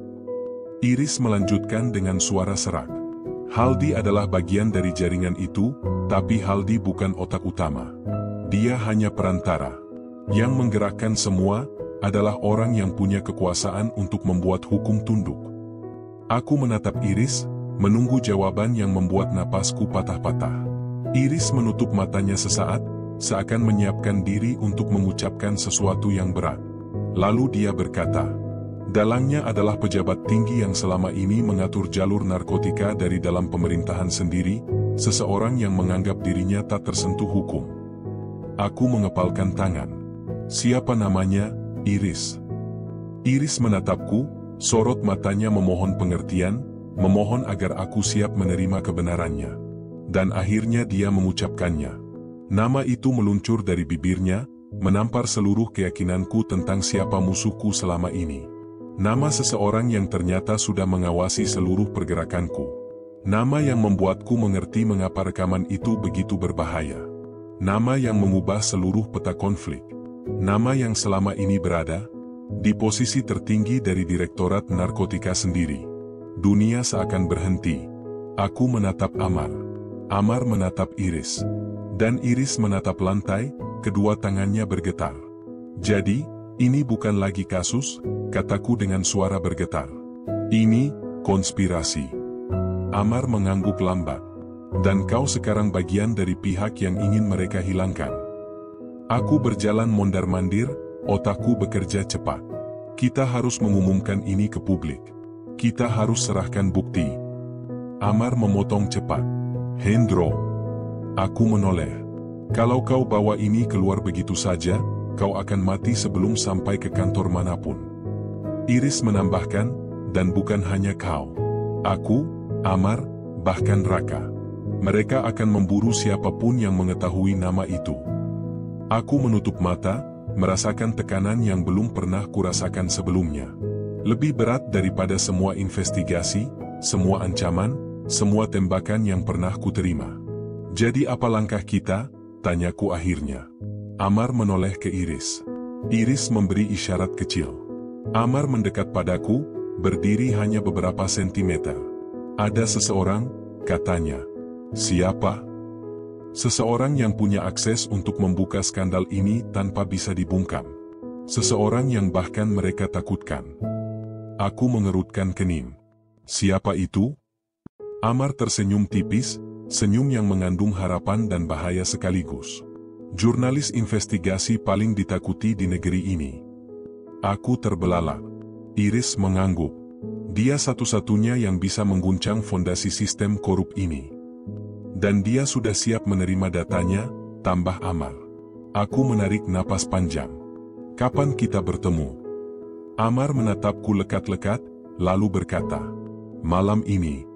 Iris melanjutkan dengan suara serak. "Haldi adalah bagian dari jaringan itu, tapi Haldi bukan otak utama. Dia hanya perantara. Yang menggerakkan semua adalah orang yang punya kekuasaan untuk membuat hukum tunduk." Aku menatap Iris, menunggu jawaban yang membuat napasku patah-patah. Iris menutup matanya sesaat, seakan menyiapkan diri untuk mengucapkan sesuatu yang berat. Lalu dia berkata, "Dalangnya adalah pejabat tinggi yang selama ini mengatur jalur narkotika dari dalam pemerintahan sendiri, seseorang yang menganggap dirinya tak tersentuh hukum." Aku mengepalkan tangan. "Siapa namanya, Iris?" Iris menatapku, sorot matanya memohon pengertian, memohon agar aku siap menerima kebenarannya. Dan akhirnya dia mengucapkannya. Nama itu meluncur dari bibirnya, menampar seluruh keyakinanku tentang siapa musuhku selama ini. Nama seseorang yang ternyata sudah mengawasi seluruh pergerakanku. Nama yang membuatku mengerti mengapa rekaman itu begitu berbahaya. Nama yang mengubah seluruh peta konflik. Nama yang selama ini berada di posisi tertinggi dari Direktorat Narkotika sendiri. Dunia seakan berhenti. Aku menatap Amar. Amar menatap Iris. Dan Iris menatap lantai, kedua tangannya bergetar. "Jadi, ini bukan lagi kasus," kataku dengan suara bergetar. "Ini konspirasi." Amar mengangguk lambat. "Dan kau sekarang bagian dari pihak yang ingin mereka hilangkan." Aku berjalan mondar-mandir, otakku bekerja cepat. "Kita harus mengumumkan ini ke publik. Kita harus serahkan bukti." Amar memotong cepat. "Hendro." Aku menoleh. "Kalau kau bawa ini keluar begitu saja, kau akan mati sebelum sampai ke kantor manapun." Iris menambahkan, "Dan bukan hanya kau. Aku, Amar, bahkan Raka. Mereka akan memburu siapapun yang mengetahui nama itu." Aku menutup mata, merasakan tekanan yang belum pernah kurasakan sebelumnya. Lebih berat daripada semua investigasi, semua ancaman, semua tembakan yang pernah kuterima. "Jadi apa langkah kita?" tanyaku akhirnya. Amar menoleh ke Iris. Iris memberi isyarat kecil. Amar mendekat padaku, berdiri hanya beberapa sentimeter. "Ada seseorang," katanya. "Siapa?" "Seseorang yang punya akses untuk membuka skandal ini tanpa bisa dibungkam. Seseorang yang bahkan mereka takutkan." Aku mengerutkan kening. "Siapa itu?" Amar tersenyum tipis, senyum yang mengandung harapan dan bahaya sekaligus. "Jurnalis investigasi paling ditakuti di negeri ini." Aku terbelalak. Iris mengangguk. "Dia satu-satunya yang bisa mengguncang fondasi sistem korup ini. Dan dia sudah siap menerima datanya," tambah Amar. Aku menarik napas panjang. "Kapan kita bertemu?" Amar menatapku lekat-lekat, lalu berkata, "Malam ini."